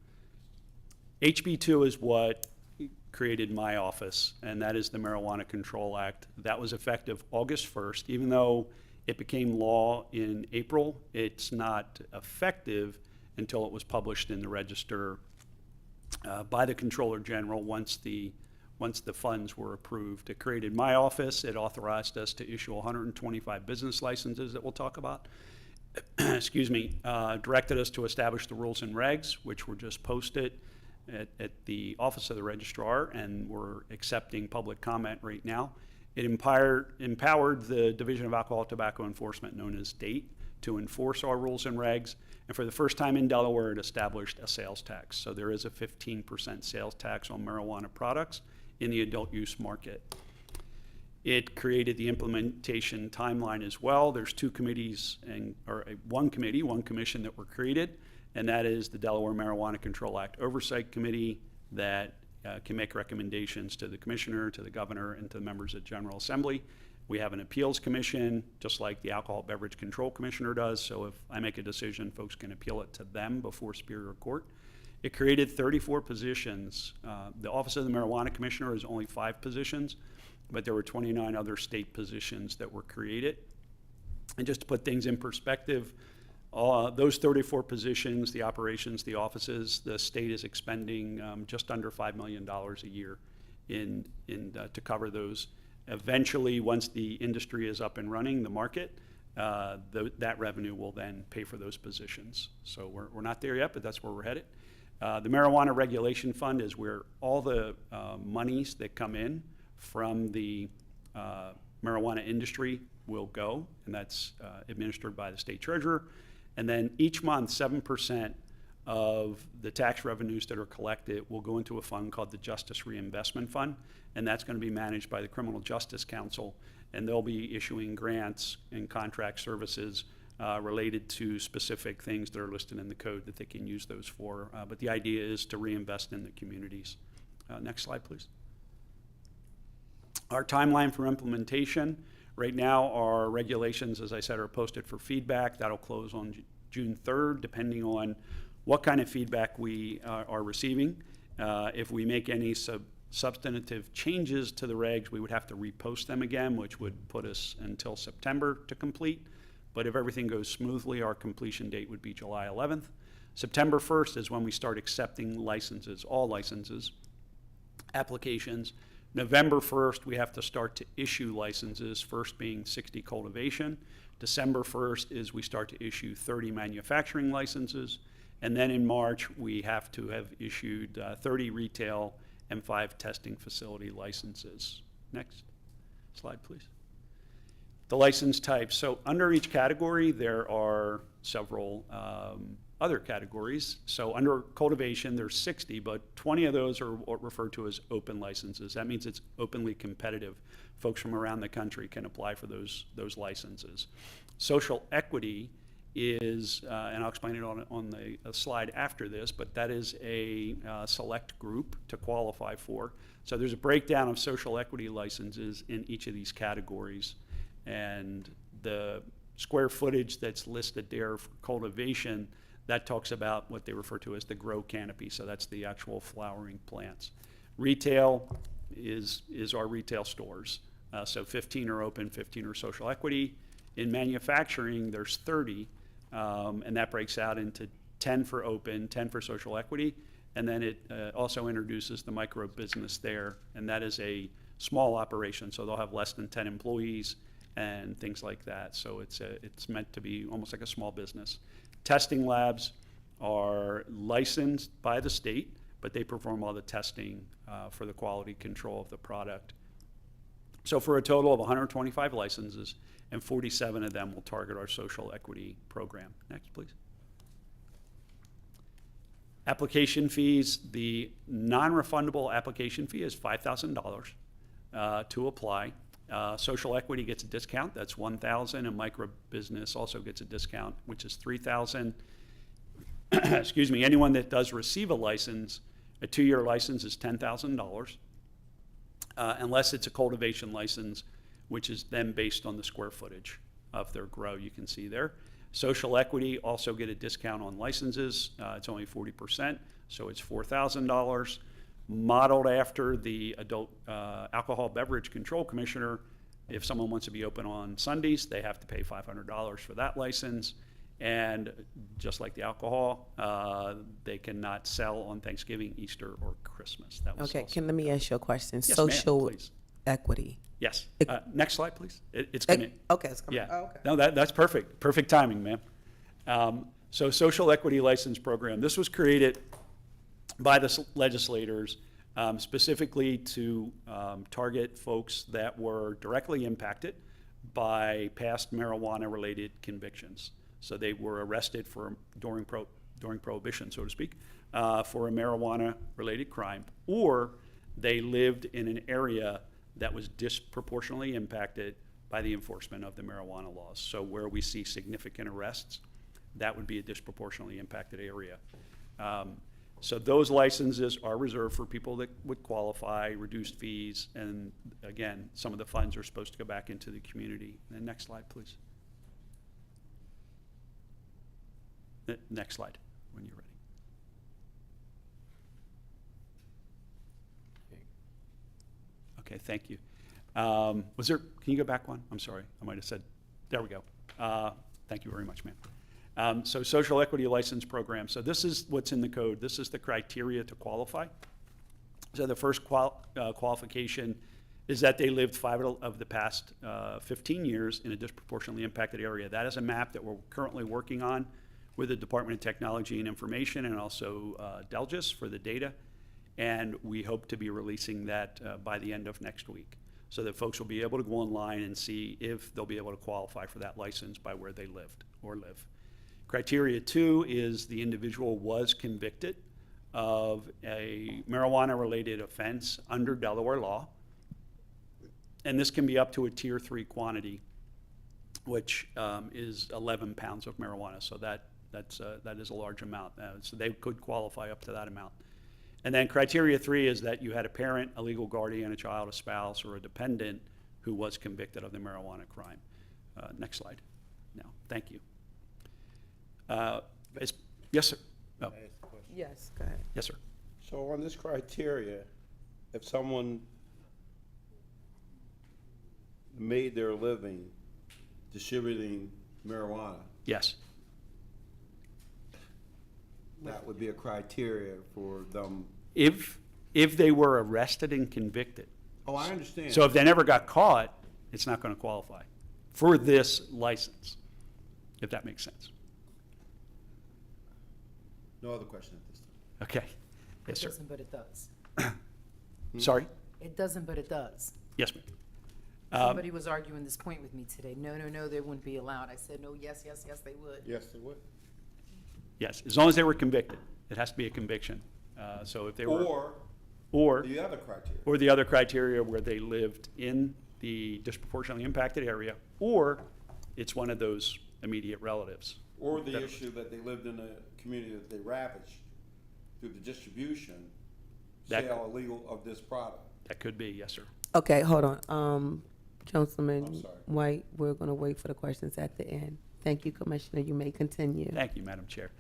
HB2 is what created my office, and that is the Marijuana Control Act. That was effective August 1st. Even though it became law in April, it's not effective until it was published in the Register by the Comptroller General once the funds were approved. It created my office. It authorized us to issue 125 business licenses that we'll talk about. Excuse me. Directed us to establish the rules and regs, which were just posted at the Office of the Registrar, and we're accepting public comment right now. It empowered the Division of Alcohol, Tobacco Enforcement, known as DATE, to enforce our rules and regs. And for the first time in Delaware, it established a sales tax. So there is a 15% sales tax on marijuana products in the adult use market. It created the implementation timeline as well. There's 2 committees, one commission that were created, and that is the Delaware Marijuana Control Act Oversight Committee that can make recommendations to the commissioner, to the governor, and to the members of General Assembly. We have an appeals commission, just like the Alcohol Beverage Control Commissioner does, so if I make a decision, folks can appeal it to them before Superior Court. It created 34 positions. The Office of the Marijuana Commissioner is only 5 positions, but there were 29 other state positions that were created. And just to put things in perspective, those 34 positions, the operations, the offices, the state is expending just under $5 million a year to cover those. Eventually, once the industry is up and running, the market, that revenue will then pay for those positions. So we're not there yet, but that's where we're headed. The Marijuana Regulation Fund is where all the monies that come in from the marijuana industry will go, and that's administered by the state treasurer. And then each month, 7% of the tax revenues that are collected will go into a fund called the Justice Reinvestment Fund, and that's going to be managed by the Criminal Justice Council, and they'll be issuing grants and contract services related to specific things that are listed in the code that they can use those for. But the idea is to reinvest in the communities. Next slide, please. Our timeline for implementation. Right now, our regulations, as I said, are posted for feedback. That'll close on June 3rd, depending on what kind of feedback we are receiving. If we make any substantive changes to the regs, we would have to repost them again, which would put us until September to complete. But if everything goes smoothly, our completion date would be July 11th. September 1st is when we start accepting licenses, all licenses, applications. November 1st, we have to start to issue licenses, first being 60 cultivation. December 1st is we start to issue 30 manufacturing licenses. And then in March, we have to have issued 30 retail and 5 testing facility licenses. Next slide, please. The license types. So under each category, there are several other categories. So under cultivation, there's 60, but 20 of those are what referred to as open licenses. That means it's openly competitive. Folks from around the country can apply for those licenses. Social equity is, and I'll explain it on the slide after this, but that is a select group to qualify for. So there's a breakdown of social equity licenses in each of these categories. And the square footage that's listed there for cultivation, that talks about what they refer to as the grow canopy. So that's the actual flowering plants. Retail is our retail stores. So 15 are open, 15 are social equity. In manufacturing, there's 30, and that breaks out into 10 for open, 10 for social equity, and then it also introduces the micro business there, and that is a small operation, so they'll have less than 10 employees, and things like that. So it's meant to be almost like a small business. Testing labs are licensed by the state, but they perform all the testing for the quality control of the product. So for a total of 125 licenses, and 47 of them will target our social equity program. Next, please. Application fees, the non-refundable application fee is $5,000 to apply. Social equity gets a discount, that's $1,000, and micro business also gets a discount, which is $3,000. Excuse me, anyone that does receive a license, a 2-year license is $10,000, unless it's a cultivation license, which is then based on the square footage of their grow, you can see there. Social equity also get a discount on licenses. It's only 40%, so it's $4,000. Modeled after the adult alcohol beverage control commissioner, if someone wants to be open on Sundays, they have to pay $500 for that license. And just like the alcohol, they cannot sell on Thanksgiving, Easter, or Christmas. That was also let me ask you a question. Yes, ma'am, Social please. equity. Yes. Next slide, please. It's coming. Okay, it's coming. Yeah. Oh, okay. No, that's perfect. Perfect timing, ma'am. So social equity license program. This was created by the legislators specifically to target folks that were directly impacted by past marijuana-related convictions. So they were arrested for during prohibition, so to speak, for a marijuana-related crime, or they lived in an area that was disproportionately impacted by the enforcement of the marijuana laws. So where we see significant arrests, that would be a disproportionately impacted area. So those licenses are reserved for people that would qualify, reduced fees, and again, some of the funds are supposed to go back into the community. And then next slide, please. Next slide, when you're ready. Okay, thank you. Can you go back one? I'm sorry, I might have said, there we go. Thank you very much, ma'am. So social equity license program. So this is what's in the code. This is the criteria to qualify. So the first qualification is that they lived 5 of the past 15 years in a disproportionately impacted area. That is a map that we're currently working on with the Department of Technology and Information and also Delgis for the data. And we hope to be releasing that by the end of next week, so that folks will be able to go online and see if they'll be able to qualify for that license by where they lived or live. Criteria 2 is the individual was convicted of a marijuana-related offense under Delaware law, and this can be up to a tier 3 quantity, which is 11 pounds of marijuana. So that is a large amount. So they could qualify up to that amount. And then criteria 3 is that you had a parent, a legal guardian, a child, a spouse, or a dependent who was convicted of the marijuana crime. Next slide. No, thank you. Yes, sir. Oh, Yes, go ahead. yes, sir. So on this criteria, if someone made their living distributing marijuana, Yes. that would be a criteria for them. If they were arrested and convicted. Oh, I understand. So if they never got caught, it's not going to qualify for this license, if that makes sense. No other question at this time. Okay. Yes, It sir. doesn't, but it does. Sorry? It doesn't, but it does. Yes, ma'am. Somebody was arguing this point with me today. No, no, no, they wouldn't be allowed. I said, no, yes, yes, yes, they would. Yes, they would. Yes, as long as they were convicted. It has to be a conviction. So if they were. Or The other criteria. or the other criteria where they lived in the disproportionately impacted area, or it's one of those immediate relatives. Or the That- issue that they lived in a community that they ravaged through the distribution, That- sale illegal of this product. That could be, yes, sir. Okay, hold on. Councilman I'm sorry. White, we're gonna wait for the questions at the end. Thank you, Commissioner. You may continue. Thank you, Madam Chair.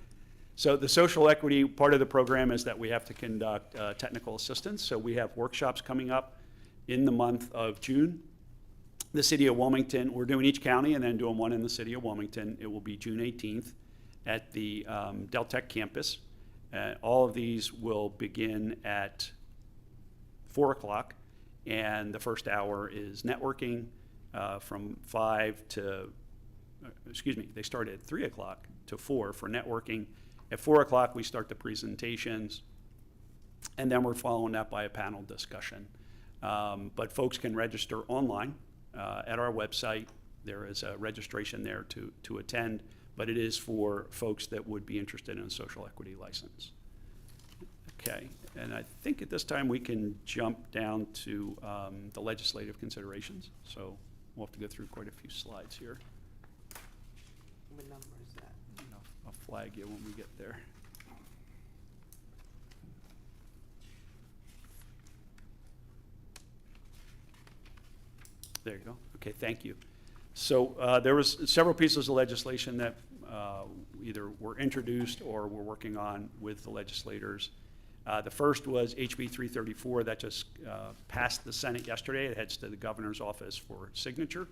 So the social equity part of the program is that we have to conduct technical assistance. So we have workshops coming up in the month of June. The city of Wilmington, we're doing each county and then doing one in the city of Wilmington. It will be June 18th at the Del Tech campus. All of these will begin at 4 o'clock, and the first hour is networking. from 5 to, they start at 3 o'clock to 4 for networking. At 4 o'clock, we start the presentations, and then we're following that by a panel discussion. But folks can register online at our website. There is a registration there to attend, but it is for folks that would be interested in a social equity license. Okay, and I think at this time we can jump down to the legislative considerations. So we'll have to go through quite a few slides here. What number is that? I'll flag you when we get there. There you go. Okay, thank you. So there was several pieces of legislation that either were introduced or we're working on with the legislators. The first was HB 334 that just passed the Senate yesterday. It heads to the governor's office for signature.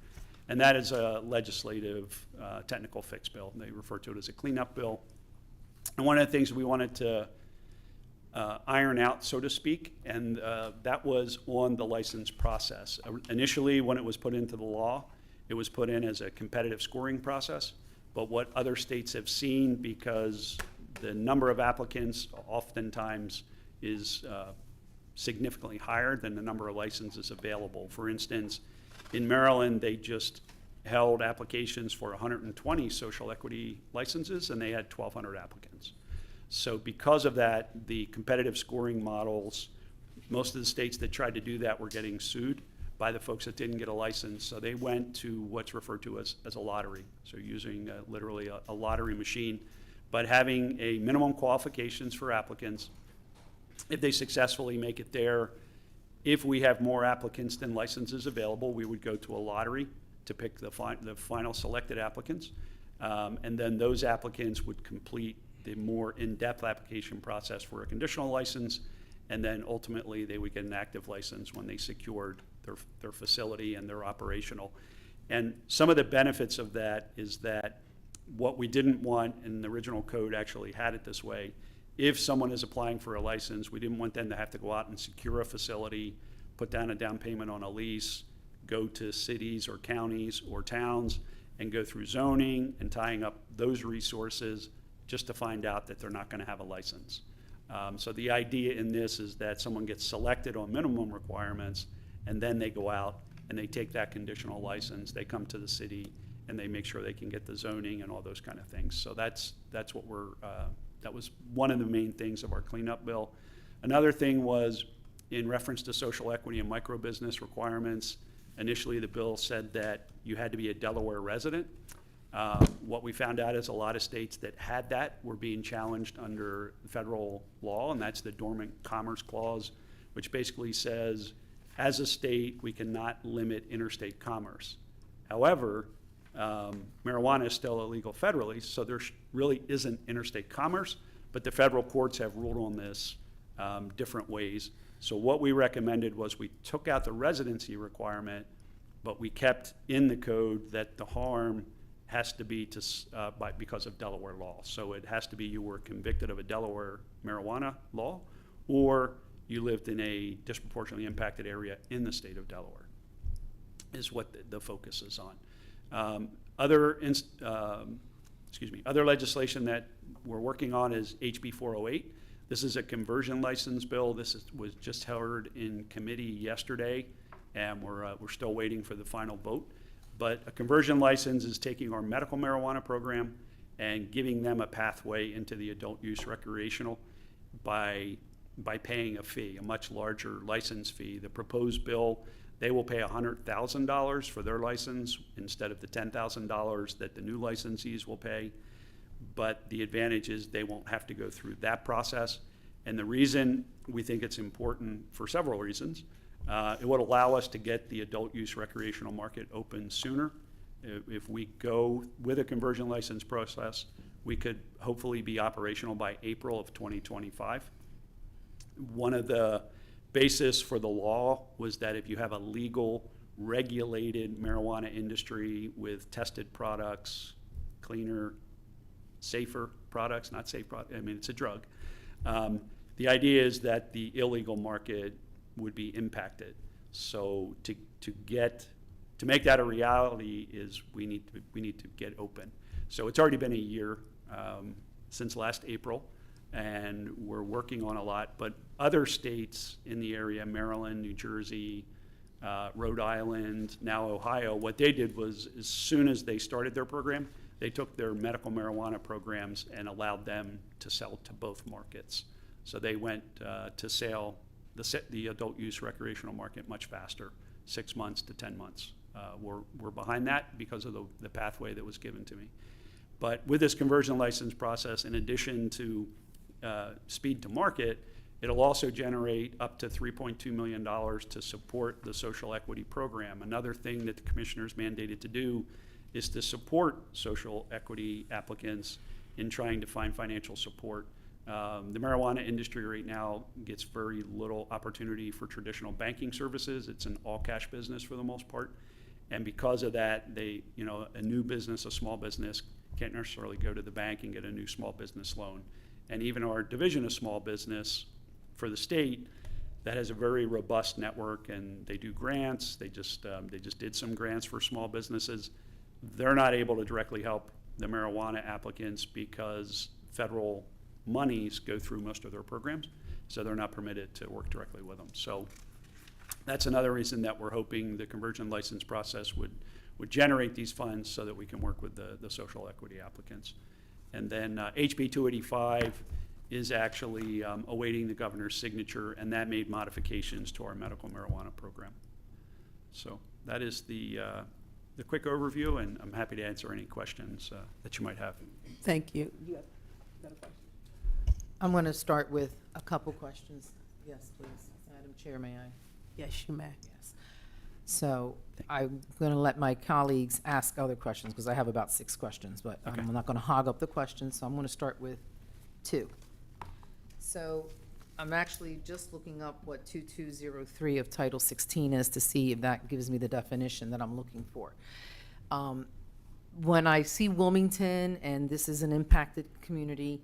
And that is a legislative technical fix bill. They refer to it as a cleanup bill. And one of the things we wanted to iron out, so to speak, and that was on the license process. Initially, when it was put into the law, it was put in as a competitive scoring process. But what other states have seen, because the number of applicants oftentimes is significantly higher than the number of licenses available. For instance, in Maryland, they just held applications for 120 social equity licenses, and they had 1,200 applicants. So because of that, the competitive scoring models, most of the states that tried to do that were getting sued by the folks that didn't get a license. So they went to what's referred to as a lottery. So using literally a lottery machine, but having a minimum qualifications for applicants. If they successfully make it there, if we have more applicants than licenses available, we would go to a lottery to pick the final selected applicants. And then those applicants would complete the more in-depth application process for a conditional license, and then ultimately they would get an active license when they secured their facility and they're operational. And some of the benefits of that is that what we didn't want, and the original code actually had it this way, if someone is applying for a license, we didn't want them to have to go out and secure a facility, put down a down payment on a lease, go to cities or counties or towns and go through zoning and tying up those resources just to find out that they're not going to have a license. So the idea in this is that someone gets selected on minimum requirements, and then they go out and they take that conditional license, they come to the city, and they make sure they can get the zoning and all those kind of things. So that's what that was one of the main things of our cleanup bill. Another thing was in reference to social equity and micro business requirements. Initially, the bill said that you had to be a Delaware resident. What we found out is a lot of states that had that were being challenged under federal law, and that's the Dormant Commerce Clause, which basically says, as a state, we cannot limit interstate commerce. However, marijuana is still illegal federally, so there really isn't interstate commerce, but the federal courts have ruled on this different ways. So what we recommended was we took out the residency requirement, but we kept in the code that the harm has to be because of Delaware law. So it has to be you were convicted of a Delaware marijuana law, or you lived in a disproportionately impacted area in the state of Delaware, is what the focus is on. Other legislation that we're working on is HB 408. This is a conversion license bill. Was just heard in committee yesterday, and we're still waiting for the final vote. But a conversion license is taking our medical marijuana program and giving them a pathway into the adult use recreational by paying a fee, a much larger license fee. The proposed bill, they will pay $100,000 for their license instead of the $10,000 that the new licensees will pay. But the advantage is they won't have to go through that process. And the reason we think it's important, for several reasons, it would allow us to get the adult use recreational market open sooner. If we go with a conversion license process, we could hopefully be operational by April of 2025. One of the basis for the law was that if you have a legal, regulated marijuana industry with tested products, cleaner, safer products, not safe products, I mean, it's a drug. The idea is that the illegal market would be impacted. So to to make that a reality is we need to get open. So it's already been a year since last April, and we're working on a lot. But other states in the area, Maryland, New Jersey, Rhode Island, now Ohio, what they did was as soon as they started their program, they took their medical marijuana programs and allowed them to sell to both markets. So they went to sale the adult use recreational market much faster, 6 months to 10 months. We're behind that because of the pathway that was given to me. But with this conversion license process, in addition to speed to market, it'll also generate up to $3.2 million to support the social equity program. Another thing that the commissioner's mandated to do is to support social equity applicants in trying to find financial support. The marijuana industry right now gets very little opportunity for traditional banking services. It's an all-cash business for the most part. And because of that, a new business, a small business, can't necessarily go to the bank and get a new small business loan. And even our division of small business for the state, that has a very robust network, and they do grants. They just did some grants for small businesses. They're not able to directly help the marijuana applicants because federal monies go through most of their programs, so they're not permitted to work directly with them. So that's another reason that we're hoping the conversion license process would generate these funds so that we can work with the social equity applicants. And then HB 285 is actually awaiting the governor's signature, and that made modifications to our medical marijuana program. So that is the quick overview, and I'm happy to answer any questions that you might have. Thank you. You have another question? I'm going to start with a couple questions. Yes, please. Madam Chair, may I? Yes, you may. Yes. So I'm going to let my colleagues ask other questions because I have about 6 questions, but Okay. I'm not going to hog up the questions, so I'm going to start with 2. So I'm actually just looking up what 2203 of Title 16 is to see if that gives me the definition that I'm looking for. When I see Wilmington, and this is an impacted community,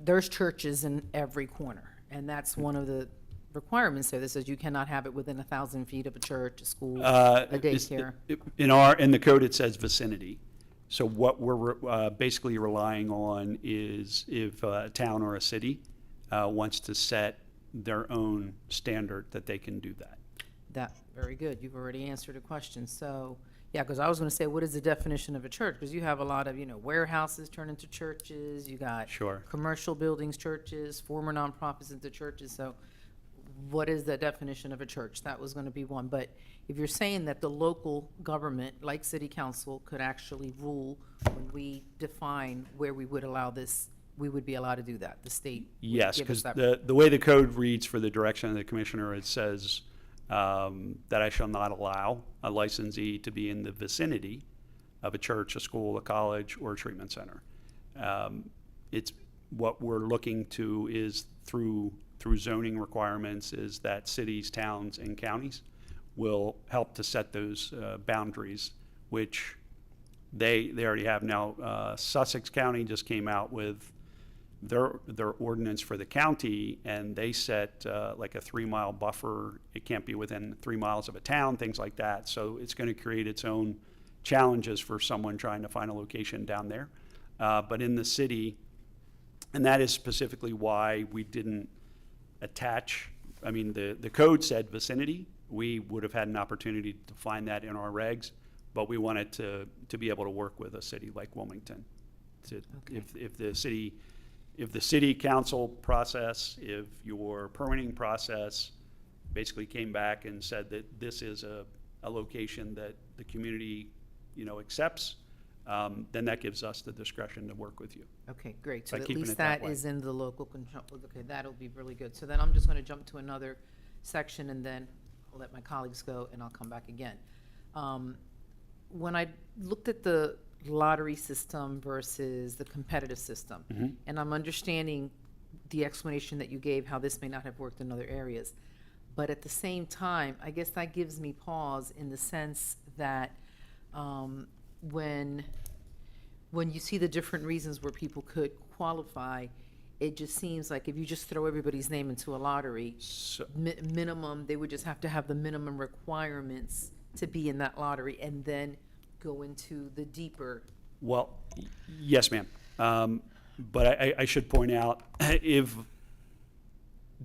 there's churches in every corner, and that's one of the requirements there that says you cannot have it within 1,000 feet of a church, a school, a daycare. In the code, it says vicinity. So what we're basically relying on is if a town or a city wants to set their own standard, that they can do that. That, very good. You've already answered a question. So, yeah, because I was going to say, what is the definition of a church? Because you have a lot of, warehouses turn into churches. You got Sure. commercial buildings, churches, former nonprofits into churches. So what is the definition of a church? That was going to be one. But if you're saying that the local government, like city council, could actually rule when we define where we would allow this, we would be allowed to do that, the state would Yes, give us because that. the way the code reads for the direction of the commissioner, it says that I shall not allow a licensee to be in the vicinity of a church, a school, a college, or a treatment center. It's what we're looking to is through zoning requirements is that cities, towns, and counties will help to set those boundaries, which they already have now. Sussex County just came out with their ordinance for the county, and they set like a 3-mile buffer. It can't be within 3 miles of a town, things like that. So it's going to create its own challenges for someone trying to find a location down there. But in the city, and that is specifically why we didn't attach, the code said vicinity. We would have had an opportunity to find that in our regs, but we wanted to be able to work with a city like Wilmington. If the city council process, if your permitting process basically came back and said that this is a location that the community, accepts, then that gives us the discretion to work with you. Okay, great. So By at keeping least it that that way. is in the local control. Okay, that'll be really good. So then I'm just going to jump to another section, and then I'll let my colleagues go, and I'll come back again. When I looked at the lottery system versus the competitive system, and I'm understanding the explanation that you gave, how this may not have worked in other areas, but at the same time, I guess that gives me pause in the sense that when you see the different reasons where people could qualify, it just seems like if you just throw everybody's name into a lottery, So, minimum, they would just have to have the minimum requirements to be in that lottery and then go into the deeper? Well, yes, ma'am. But I should point out, if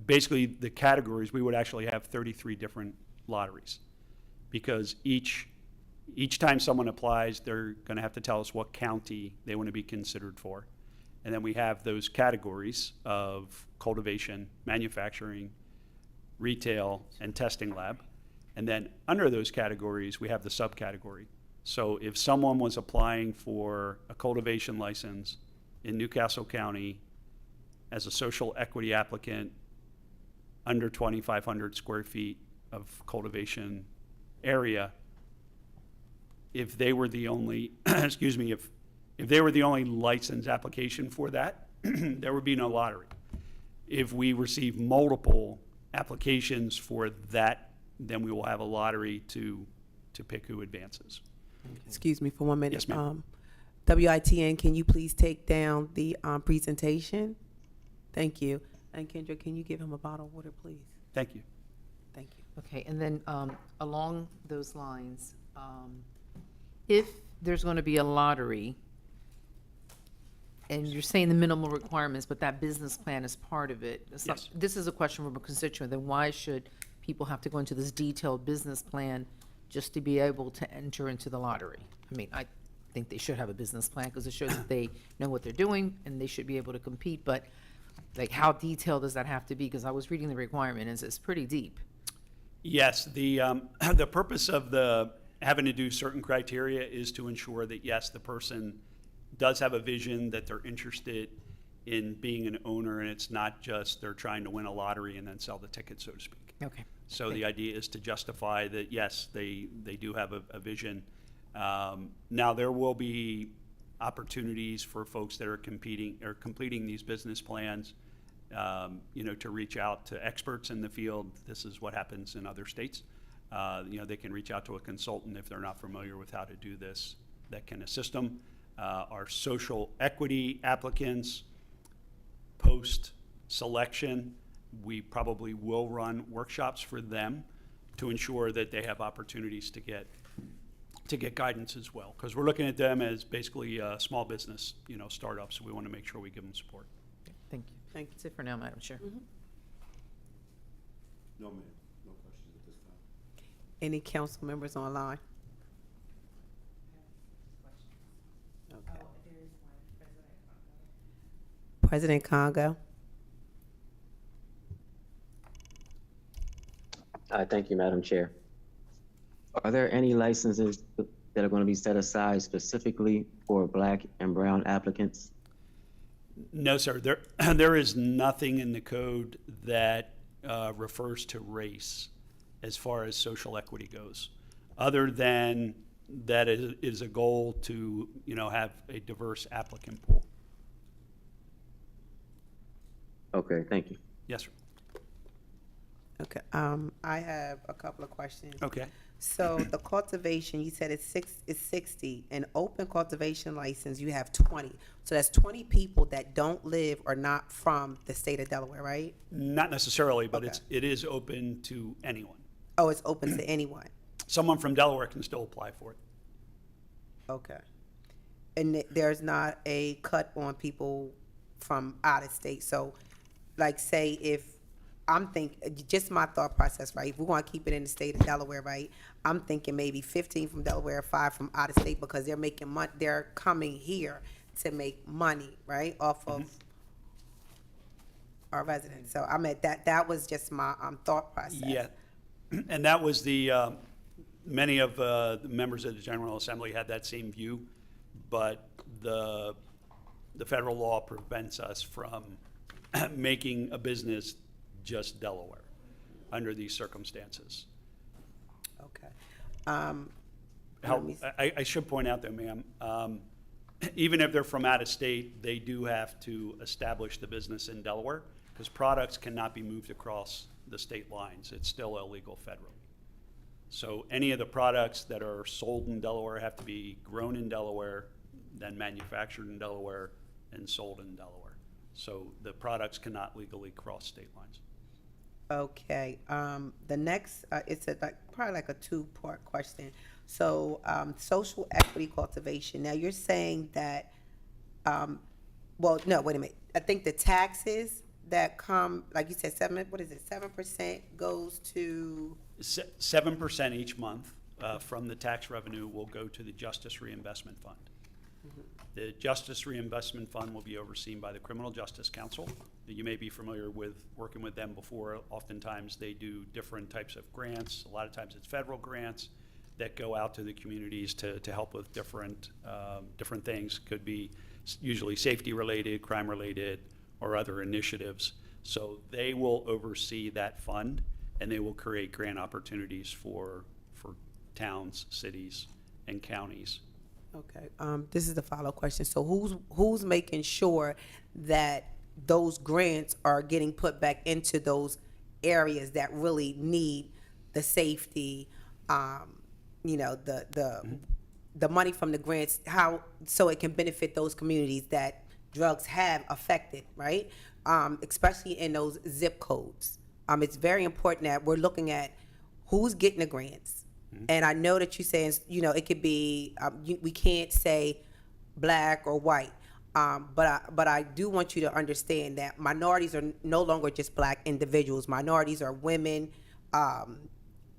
basically the categories, we would actually have 33 different lotteries. Because each time someone applies, they're going to have to tell us what county they want to be considered for. And then we have those categories of cultivation, manufacturing, retail, and testing lab. And then under those categories, we have the subcategory. So if someone was applying for a cultivation license in Newcastle County as a social equity applicant under 2,500 square feet of cultivation area, if they were the only, excuse me, if they were the only license application for that, there would be no lottery. If we receive multiple applications for that, then we will have a lottery to pick who advances. Excuse me for 1 minute. Yes, ma'am. WITN, can you please take down the presentation? Thank you. And Kendra, can you give him a bottle of water, please? Thank you. Thank you. Okay, and then along those lines, if there's going to be a lottery, and you're saying the minimal requirements, but that business plan is part of it. Yes. This is a question from a constituent, then why should people have to go into this detailed business plan just to be able to enter into the lottery? I mean, I think they should have a business plan because it shows that they know what they're doing and they should be able to compete, but like how detailed does that have to be? Because I was reading the requirement and it's pretty deep. Yes, the purpose of having to do certain criteria is to ensure that, yes, the person does have a vision, that they're interested in being an owner, and it's not just they're trying to win a lottery and then sell the ticket, so to speak. Okay. So the idea is to justify that, yes, they do have a vision. Now, there will be opportunities for folks that are completing these business plans, to reach out to experts in the field. This is what happens in other states. They can reach out to a consultant if they're not familiar with how to do this that can assist them. Our social equity applicants, post-selection, we probably will run workshops for them to ensure that they have opportunities to get guidance as well. Because we're looking at them as basically a small business, startups. So we want to make sure we give them support. Thank you. Thank you. That's it for now, Madam Chair. No, ma'am. No questions at this time. Any council members online? Okay. President Congo. Thank you, Madam Chair. Are there any licenses that are going to be set aside specifically for Black and brown applicants? No, sir. There is nothing in the code that refers to race as far as social equity goes, other than that it is a goal to, have a diverse applicant pool. Okay, thank you. Yes, sir. Okay, I have a couple of questions. Okay. So the cultivation, you said it's 60. An open cultivation license, you have 20. So that's 20 people that don't live or not from the state of Delaware, right? Not necessarily, but Okay. it is open to anyone. Oh, it's open to anyone. Someone from Delaware can still apply for it. Okay. And there's not a cut on people from out of state. So, like, say if I'm thinking, just my thought process, right? If we're going to keep it in the state of Delaware, right? I'm thinking maybe 15 from Delaware, 5 from out of state, because they're making money. They're coming here to make money, right, off of our residents. So I'm at that. That was just my thought process. Yeah, and that was many of the members of the General Assembly had that same view, but the federal law prevents us from making a business just Delaware under these circumstances. Okay. I should point out though, ma'am, even if they're from out of state, they do have to establish the business in Delaware because products cannot be moved across the state lines. It's still illegal federally. So any of the products that are sold in Delaware have to be grown in Delaware, then manufactured in Delaware, and sold in Delaware. So the products cannot legally cross state lines. Okay, the next, it's probably like a two-part question. So, social equity cultivation, now you're saying that, well, no, wait a minute. I think the taxes that come, like you said, 7% goes to, 7% each month from the tax revenue will go to the Justice Reinvestment Fund. The Justice Reinvestment Fund will be overseen by the Criminal Justice Council. You may be familiar with working with them before. Oftentimes they do different types of grants. A lot of times it's federal grants that go out to the communities to help with different things. Could be usually safety related, crime related, or other initiatives. So they will oversee that fund, and they will create grant opportunities for towns, cities, and counties. okay, this is the follow-up question. So who's making sure that those grants are getting put back into those areas that really need the safety, the money from the grants, so it can benefit those communities that drugs have affected, right? Especially in those zip codes. It's very important that we're looking at who's getting the grants. And I know that you're saying, it could be, we can't say black or white. But I do want you to understand that minorities are no longer just black individuals. Minorities are women.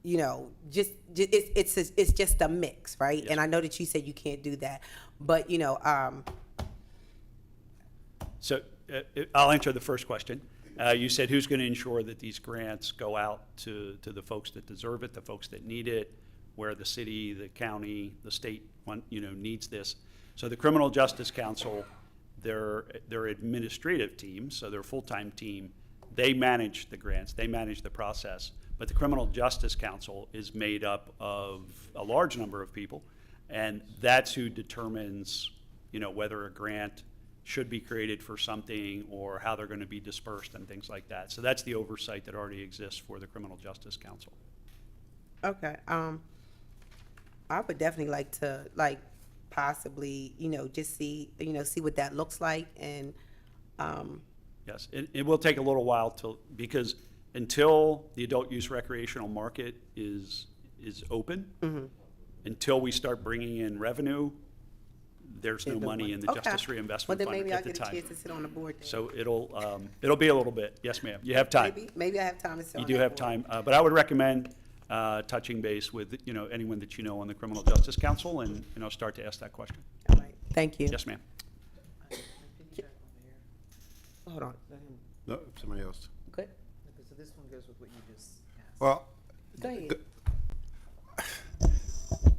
It's just a mix, right? Yes. And I know that you said you can't do that, but So I'll answer the first question. You said who's going to ensure that these grants go out to the folks that deserve it, the folks that need it, where the city, the county, the state needs this. So the Criminal Justice Council, their administrative team, so their full-time team, they manage the grants, they manage the process. But the Criminal Justice Council is made up of a large number of people, and that's who determines, whether a grant should be created for something or how they're going to be dispersed and things like that. So that's the oversight that already exists for the Criminal Justice Council. okay. I would definitely like to possibly just see what that looks like, and Yes, it will take a little while because until the adult use recreational market is open, until we start bringing in revenue, there's no money in the Okay. Justice Well, Reinvestment then Fund maybe I'll at the get a time. chance to sit on the board then. So it'll be a little bit. Yes, ma'am. You have time. Maybe I have time to sit You on do that have board. time, but I would recommend touching base with anyone that you know on the Criminal Justice Council and start to ask that question. All right. Thank you. Yes, ma'am. Hold on. No, somebody else. Good. So this one goes with what you just asked. Well, Go ahead.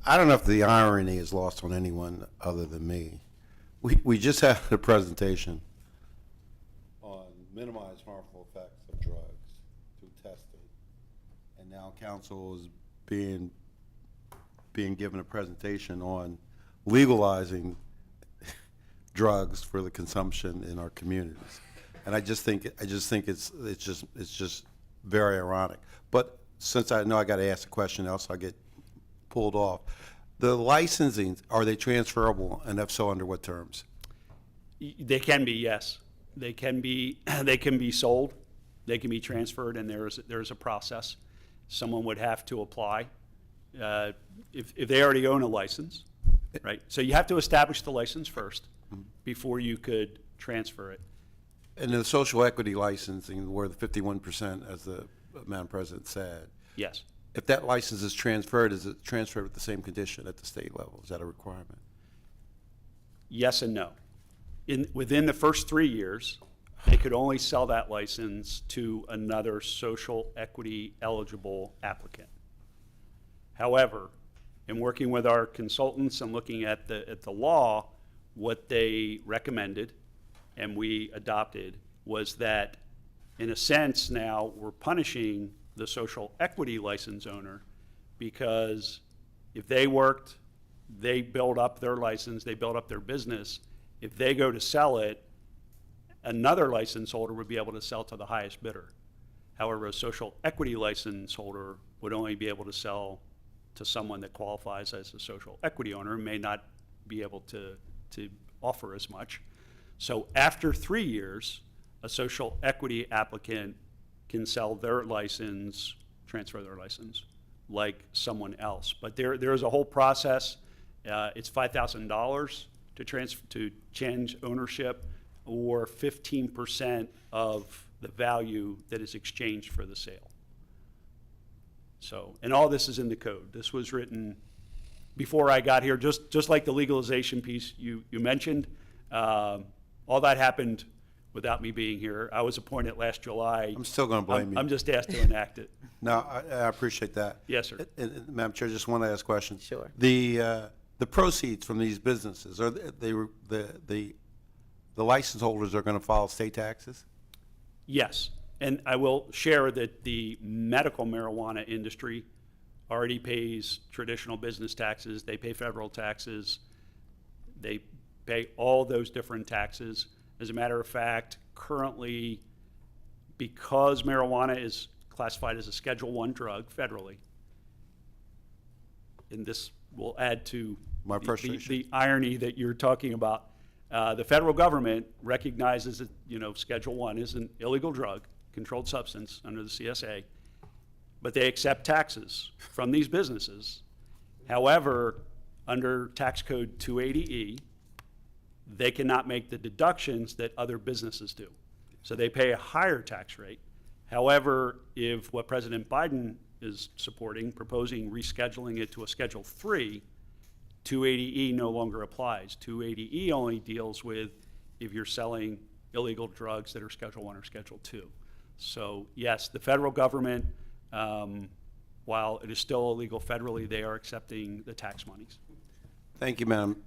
I don't know if the irony is lost on anyone other than me. We just had a presentation on minimized harmful effects of drugs through testing. And now council is being given a presentation on legalizing drugs for the consumption in our communities. And I just think it's just very ironic. But since I know I got to ask a question, else I'll get pulled off. The licensing, are they transferable, and if so, under what terms? They can be, yes. They can be sold, they can be transferred, and there's a process. Someone would have to apply if they already own a license, right? So you have to establish the license first before you could transfer it. And the social equity licensing, where the 51%, as the Madam President said, Yes. if that license is transferred, is it transferred with the same condition at the state level? Is that a requirement? Yes and no. Within the first 3 years, they could only sell that license to another social equity eligible applicant. However, in working with our consultants and looking at the law, what they recommended and we adopted was that, in a sense, now we're punishing the social equity license owner, because if they worked, they build up their license, they build up their business. If they go to sell it, another license holder would be able to sell to the highest bidder. However, a social equity license holder would only be able to sell to someone that qualifies as a social equity owner and may not be able to offer as much. So after 3 years, a social equity applicant can sell their license, transfer their license, like someone else. But there is a whole process. It's $5,000 to change ownership, or 15% of the value that is exchanged for the sale. So, and all this is in the code. This was written before I got here, just like the legalization piece you mentioned. All that happened without me being here. I was appointed last July. I'm still gonna blame you. I'm just asked to enact it. No, I appreciate that. Yes, sir. Madam Chair, just one last question. Sure. The proceeds from these businesses, are the license holders are gonna file state taxes? Yes, and I will share that the medical marijuana industry already pays traditional business taxes. They pay federal taxes. They pay all those different taxes. As a matter of fact, currently, because marijuana is classified as a Schedule I drug federally, and this will add to My frustration. the irony that you're talking about. The federal government recognizes that, Schedule I is an illegal drug, controlled substance under the CSA, but they accept taxes from these businesses. However, under Tax Code 280E, they cannot make the deductions that other businesses do. So they pay a higher tax rate. However, if what President Biden is supporting, proposing rescheduling it to a Schedule III, 280E no longer applies. 280E only deals with if you're selling illegal drugs that are Schedule I or Schedule II. So yes, the federal government, while it is still illegal federally, they are accepting the tax monies. Thank you, Madam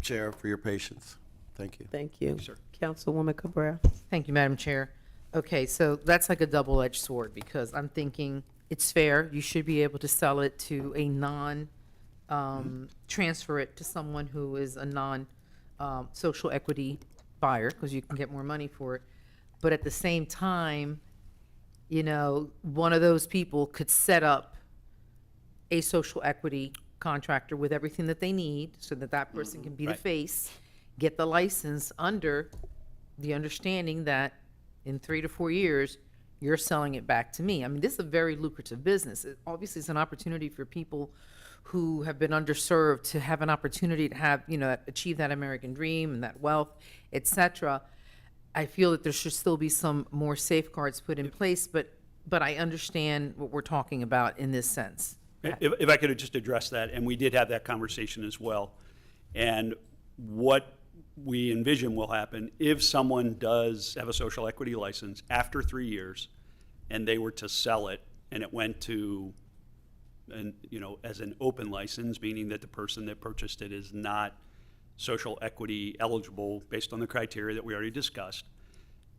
Chair, for your patience. Thank you. Thank you. Sir. Councilwoman Cabrera. Thank you, Madam Chair. Okay, so that's like a double-edged sword, because I'm thinking it's fair, you should be able to sell it to a transfer it to someone who is a social equity buyer, because you can get more money for it. But at the same time, one of those people could set up a social equity contractor with everything that they need, so that that person can be the Right. face, get the license under the understanding that in 3 to 4 years, you're selling it back to me. I mean, this is a very lucrative business. Obviously, it's an opportunity for people who have been underserved to have an opportunity to have, achieve that American dream and that wealth, et cetera. I feel that there should still be some more safeguards put in place, but I understand what we're talking about in this sense. If I could just address that, and we did have that conversation as well. And what we envision will happen if someone does have a social equity license after 3 years and they were to sell it and it went to, as an open license, meaning that the person that purchased it is not social equity eligible based on the criteria that we already discussed.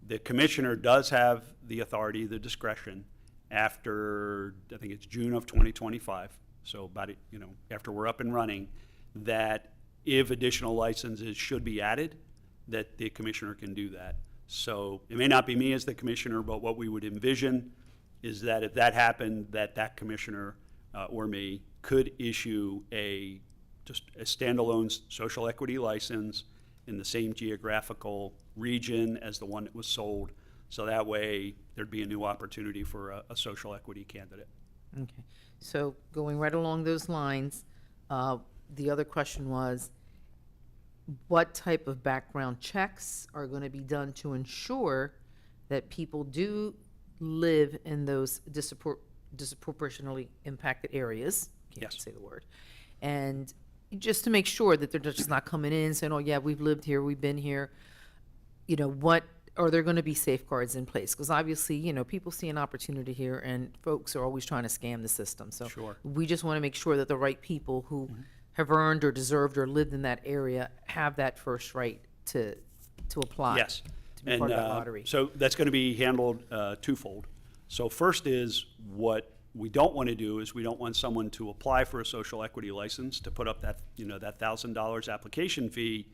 The commissioner does have the authority, the discretion, after, I think it's June of 2025, so about, after we're up and running, that if additional licenses should be added, that the commissioner can do that. So it may not be me as the commissioner, but what we would envision is that if that happened, that commissioner or me could issue just a standalone social equity license in the same geographical region as the one that was sold. So that way, there'd be a new opportunity for a social equity candidate. Okay, so going right along those lines, the other question was, what type of background checks are going to be done to ensure that people do live in those disproportionately impacted areas? Can't Yes. say the word. And just to make sure that they're just not coming in saying, oh yeah, we've lived here, we've been here. What are there going to be safeguards in place? Because obviously, people see an opportunity here, and folks are always trying to scam the system. So Sure. we just want to make sure that the right people who have earned or deserved or lived in that area have that first right to apply. Yes. To be part of that lottery. So that's going to be handled twofold. So first is, what we don't want to do is we don't want someone to apply for a social equity license to put up that, that $1,000 application fee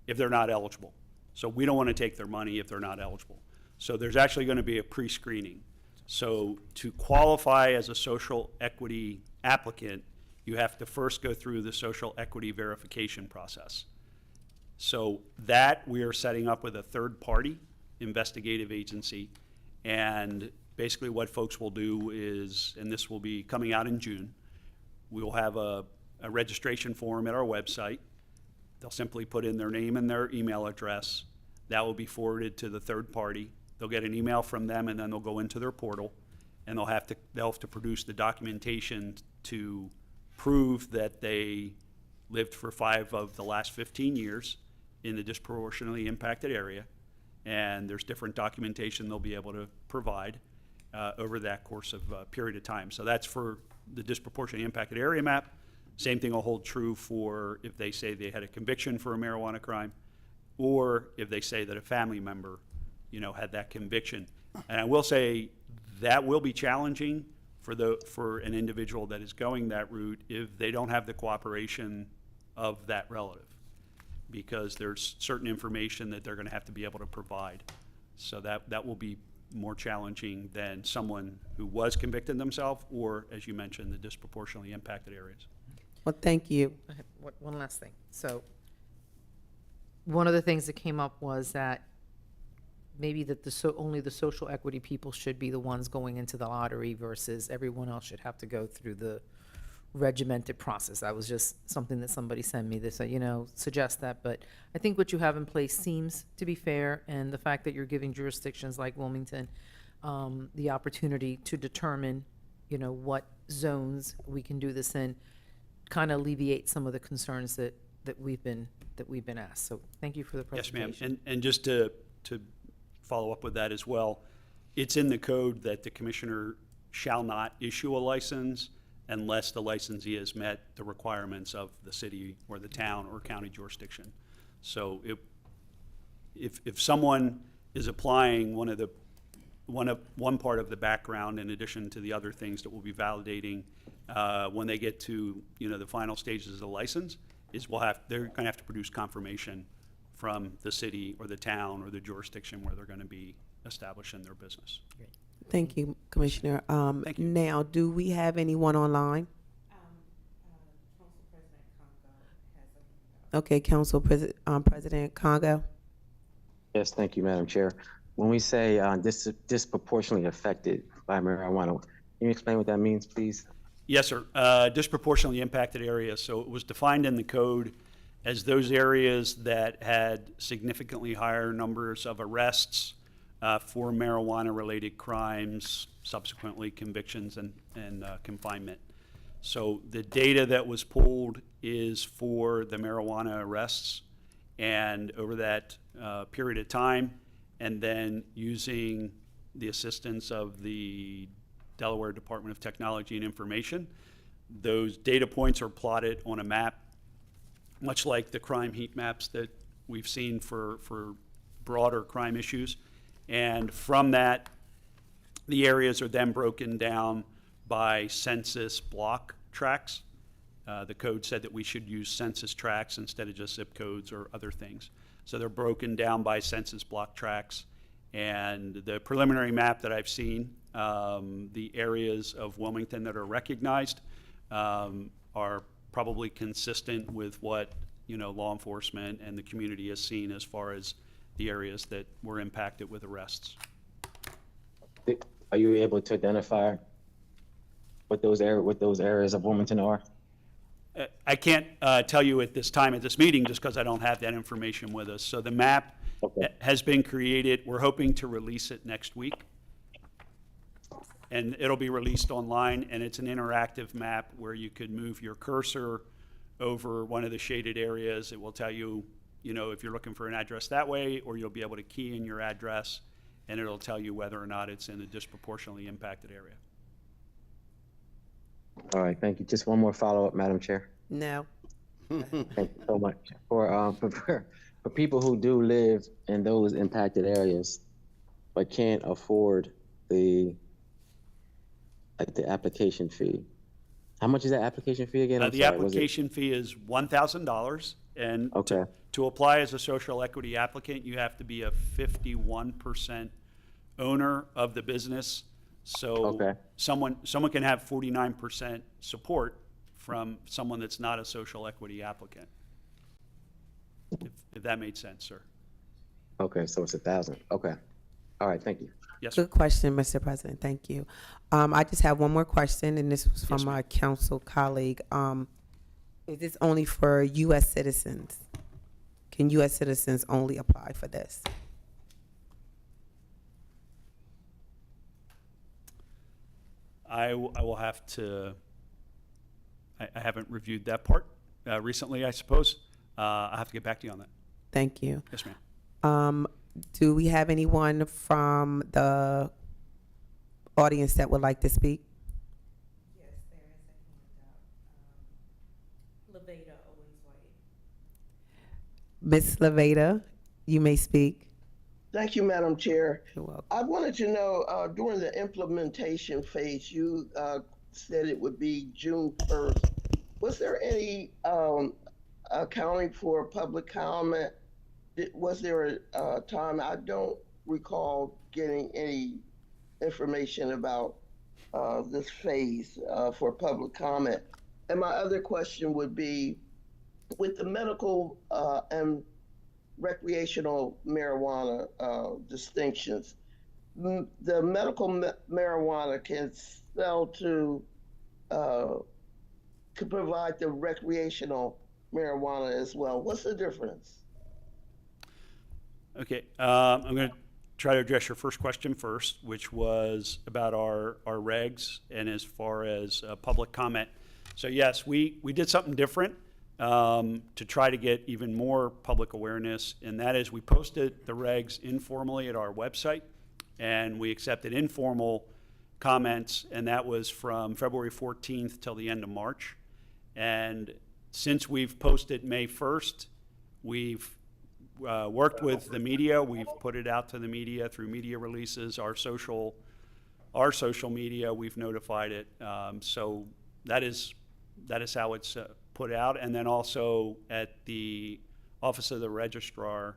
if they're not eligible. So we don't want to take their money if they're not eligible. So there's actually going to be a pre-screening. So to qualify as a social equity applicant, you have to first go through the social equity verification process. So that we are setting up with a third-party investigative agency, and basically what folks will do is, and this will be coming out in June, we will have a registration form at our website. They'll simply put in their name and their email address. That will be forwarded to the third party. They'll get an email from them, and then they'll go into their portal, and they'll have to produce the documentation to prove that they lived for 5 of the last 15 years in the disproportionately impacted area. And there's different documentation they'll be able to provide over that course of period of time. So that's for the disproportionately impacted area map. Same thing will hold true for if they say they had a conviction for a marijuana crime, or if they say that a family member, had that conviction. And I will say that will be challenging for an individual that is going that route if they don't have the cooperation of that relative, because there's certain information that they're going to have to be able to provide. So that will be more challenging than someone who was convicted themselves, or, as you mentioned, the disproportionately impacted areas. Well, thank you. I have one last thing. So, one of the things that came up was that maybe that only the social equity people should be the ones going into the lottery versus everyone else should have to go through the regimented process. That was just something that somebody sent me. They said, suggest that. But I think what you have in place seems to be fair, and the fact that you're giving jurisdictions like Wilmington the opportunity to determine, what zones we can do this in, kind of alleviate some of the concerns that we've been asked. So thank you for the Yes, presentation. ma'am. And just to follow up with that as well, it's in the code that the commissioner shall not issue a license unless the licensee has met the requirements of the city or the town or county jurisdiction. So if someone is applying one part of the background in addition to the other things that we'll be validating when they get to the final stages of the license, they're going to have to produce confirmation from the city or the town or the jurisdiction where they're going to be establishing their business. Thank you, Commissioner. Thank you. Now, do we have anyone online? Council President Congo has a. Okay, President Congo. Yes, thank you, Madam Chair. When we say disproportionately affected by marijuana, can you explain what that means, please? Yes, sir. Disproportionately impacted areas. So it was defined in the code as those areas that had significantly higher numbers of arrests for marijuana-related crimes, subsequently convictions and confinement. So the data that was pulled is for the marijuana arrests, and over that period of time, and then using the assistance of the Delaware Department of Technology and Information, those data points are plotted on a map, much like the crime heat maps that we've seen for broader crime issues. And from that, the areas are then broken down by census block tracts. The code said that we should use census tracts instead of just zip codes or other things. So they're broken down by census block tracts. And the preliminary map that I've seen, the areas of Wilmington that are recognized are probably consistent with what law enforcement and the community has seen as far as the areas that were impacted with arrests. Are you able to identify what those areas of Wilmington are? I can't tell you at this time at this meeting just because I don't have that information with us. So the map has been created. We're hoping to release it next week. And it'll be released online, and it's an interactive map where you could move your cursor over one of the shaded areas. It will tell you, if you're looking for an address that way, or you'll be able to key in your address, and it'll tell you whether or not it's in a disproportionately impacted area. All right, thank you. Just one more follow-up, Madam Chair. No. Thank you so much. For people who do live in those impacted areas but can't afford the application fee, how much is that application fee again? The application fee is $1,000, and Okay. to apply as a social equity applicant, you have to be a 51% owner of the business. So Okay. someone can have 49% support from someone that's not a social equity applicant. If that made sense, sir. Okay, so it's 1,000. Okay. All right, thank you. Yes, sir. Good question, Mr. President. Thank you. I just have one more question, and this was from Yes, ma'am. my council colleague. Is this only for U.S. citizens? Can U.S. citizens only apply for this? I will have to, I haven't reviewed that part recently, I suppose. I'll have to get back to you on that. Thank you. Yes, ma'am. Do we have anyone from the audience that would like to speak? Yes, there is a hand up. Levada Owens White. Ms. Levada, you may speak. Thank you, Madam Chair. You're welcome. I wanted to know, during the implementation phase, you said it would be June 1st. Was there any accounting for public comment? Was there a time? I don't recall getting any information about this phase for public comment. And my other question would be, with the medical and recreational marijuana distinctions, the medical marijuana can sell to, could provide the recreational marijuana as well. What's the difference? Okay, I'm going to try to address your first question first, which was about our regs and as far as public comment. So yes, we did something different to try to get even more public awareness, and that is we posted the regs informally at our website, and we accepted informal comments, and that was from February 14th till the end of March. And since we've posted May 1st, we've worked with the media. We've put it out to the media through media releases, our social media. We've notified it. So that is how it's put out. And then also at the Office of the Registrar,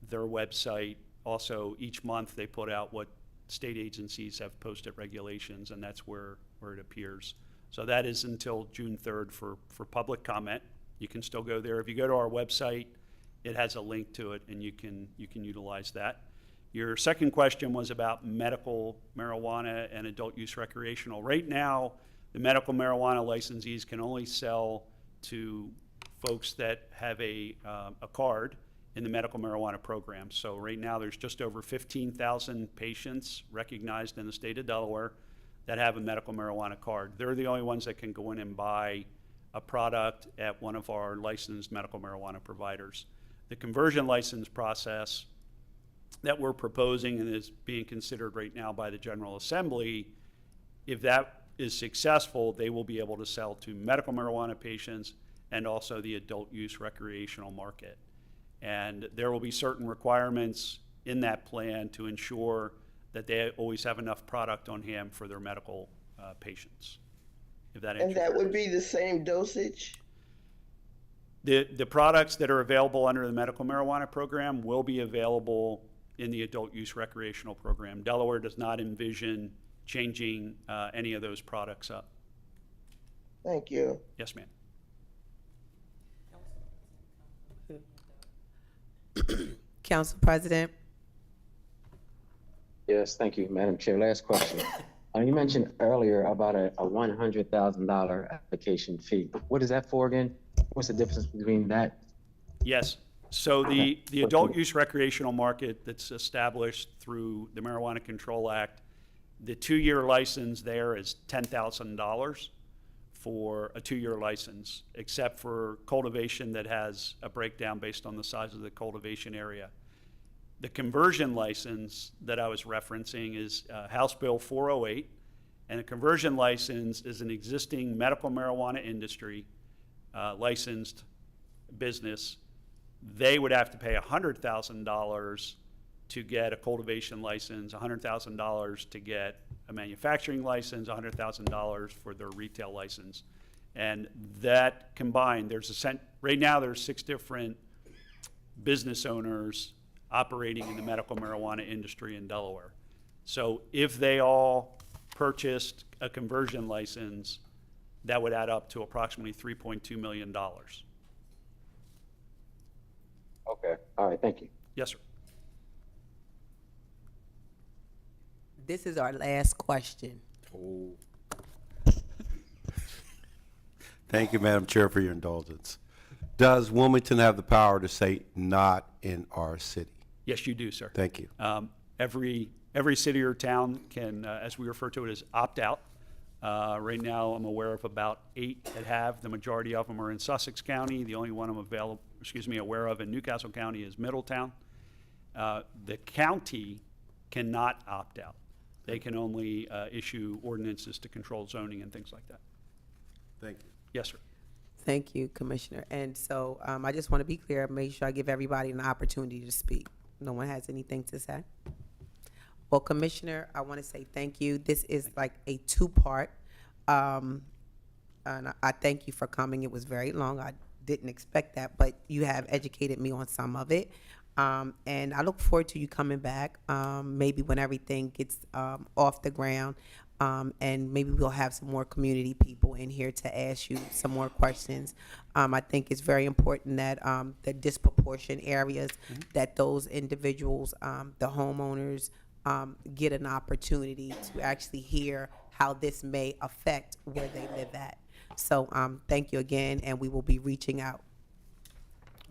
their website, also each month they put out what state agencies have posted regulations, and that's where it appears. So that is until June 3rd for public comment. You can still go there. If you go to our website, it has a link to it, and you can utilize that. Your second question was about medical marijuana and adult use recreational. Right now, the medical marijuana licensees can only sell to folks that have a card in the medical marijuana program. So right now, there's just over 15,000 patients recognized in the state of Delaware that have a medical marijuana card. They're the only ones that can go in and buy a product at one of our licensed medical marijuana providers. The conversion license process that we're proposing and is being considered right now by the General Assembly, if that is successful, they will be able to sell to medical marijuana patients and also the adult use recreational market. And there will be certain requirements in that plan to ensure that they always have enough product on hand for their medical patients. If that And that would be the same dosage? The products that are available under the medical marijuana program will be available in the adult use recreational program. Delaware does not envision changing any of those products up. Thank you. Yes, ma'am. Council President. Yes, thank you, Madam Chair. Last question. You mentioned earlier about a $100,000 application fee. What is that for again? What's the difference between that? Yes. So the adult use recreational market that's established through the Marijuana Control Act, the 2-year license there is $10,000 for a 2-year license, except for cultivation that has a breakdown based on the size of the cultivation area. The conversion license that I was referencing is House Bill 408, and a conversion license is an existing medical marijuana industry licensed business. They would have to pay $100,000 to get a cultivation license, $100,000 to get a manufacturing license, $100,000 for their retail license. And that combined, right now there's 6 different business owners operating in the medical marijuana industry in Delaware. So if they all purchased a conversion license, that would add up to approximately $3.2 million. Okay, all right, thank you. Yes, sir. This is our last question. Oh. Thank you, Madam Chair, for your indulgence. Does Wilmington have the power to say not in our city? Yes, you do, sir. Thank you. Every city or town can, as we refer to it, as opt out. Right now, I'm aware of about 8 that have. The majority of them are in Sussex County. The only one I'm aware of in Newcastle County is Middletown. The county cannot opt out. They can only issue ordinances to control zoning and things like that. Thank you. Yes, sir. Thank you, Commissioner. And so I just want to be clear, make sure I give everybody an opportunity to speak. No one has anything to say? Well, Commissioner, I want to say thank you. This is like a two-part. And I thank you for coming. It was very long. I didn't expect that, but you have educated me on some of it. And I look forward to you coming back, maybe when everything gets off the ground. And maybe we'll have some more community people in here to ask you some more questions. I think it's very important that the disproportionate areas, that those individuals, the homeowners, get an opportunity to actually hear how this may affect where they live at. So thank you again, and we will be reaching out.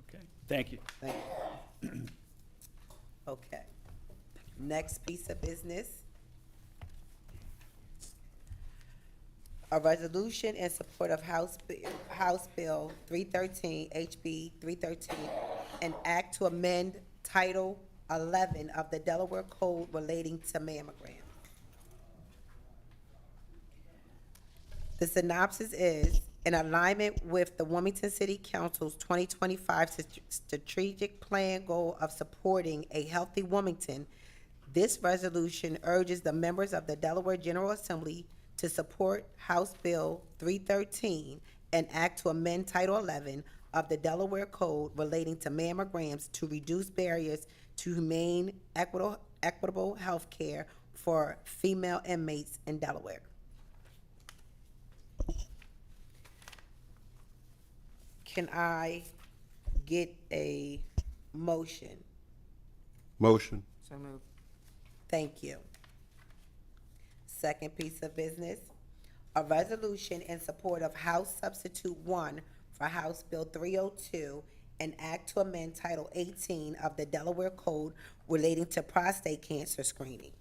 Okay. Thank you. Thank you. Okay. Next piece of business. A resolution in support of House Bill 313, HB 313, an act to amend Title 11 of the Delaware Code relating to mammograms. The synopsis is, in alignment with the Wilmington City Council's 2025 strategic plan goal of supporting a healthy Wilmington, this resolution urges the members of the Delaware General Assembly to support House Bill 313, an act to amend Title 11 of the Delaware Code relating to mammograms to reduce barriers to humane, equitable health care for female inmates in Delaware. Can I get a motion? Motion. So moved. Thank you. Second piece of business, a resolution in support of House Substitute 1 for House Bill 302, an act to amend Title 18 of the Delaware Code relating to prostate cancer screening.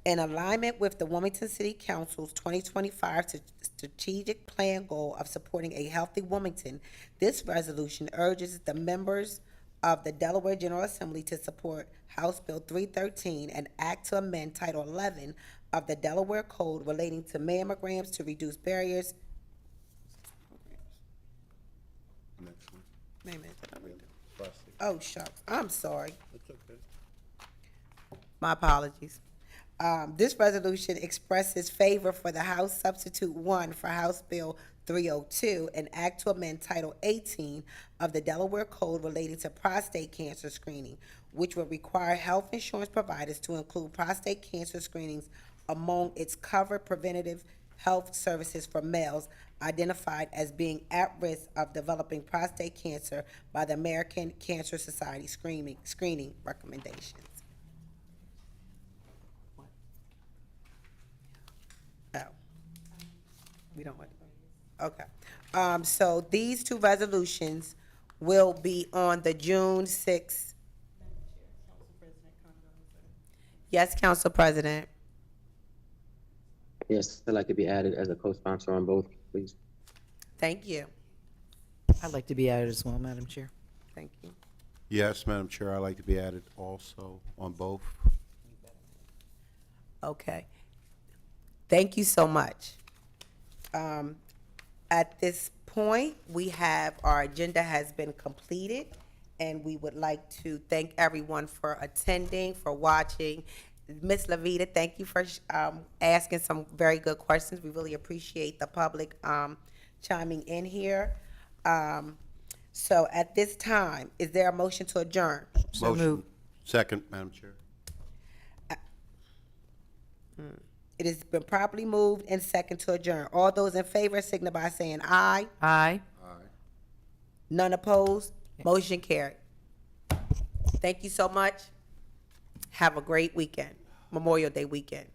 In alignment with the Wilmington City Council's 2025 strategic plan goal of supporting a healthy Wilmington, this resolution urges the members of the Delaware General Assembly to support House Bill 313, an act to amend Title 11 of the Delaware Code relating to mammograms to reduce barriers. Next one. Wait a minute, did I read that? Prostate. Oh, shucks, I'm sorry. That's okay. My apologies. This resolution expresses favor for the House Substitute 1 for House Bill 302, an act to amend Title 18 of the Delaware Code relating to prostate cancer screening, which would require health insurance providers to include prostate cancer screenings among its covered preventative health services for males identified as being at risk of developing prostate cancer by the American Cancer Society screening recommendations. Oh. We don't want to. Okay. So these two resolutions will be on the June 6th. Yes, Council President. Yes, I'd like to be added as a co-sponsor on both, please. Thank you. I'd like to be added as well, Madam Chair. Thank you. Yes, Madam Chair, I'd like to be added also on both. Okay. Thank you so much. At this point, our agenda has been completed, and we would like to thank everyone for attending, for watching. Ms. Levita, thank you for asking some very good questions. We really appreciate the public chiming in here. So at this time, is there a motion to adjourn? So Motion. moved. Second, Madam Chair. It has been properly moved and second to adjourn. All those in favor signify by saying aye. Aye. None opposed. Motion carried. Thank you so much. Have a great weekend. Memorial Day weekend.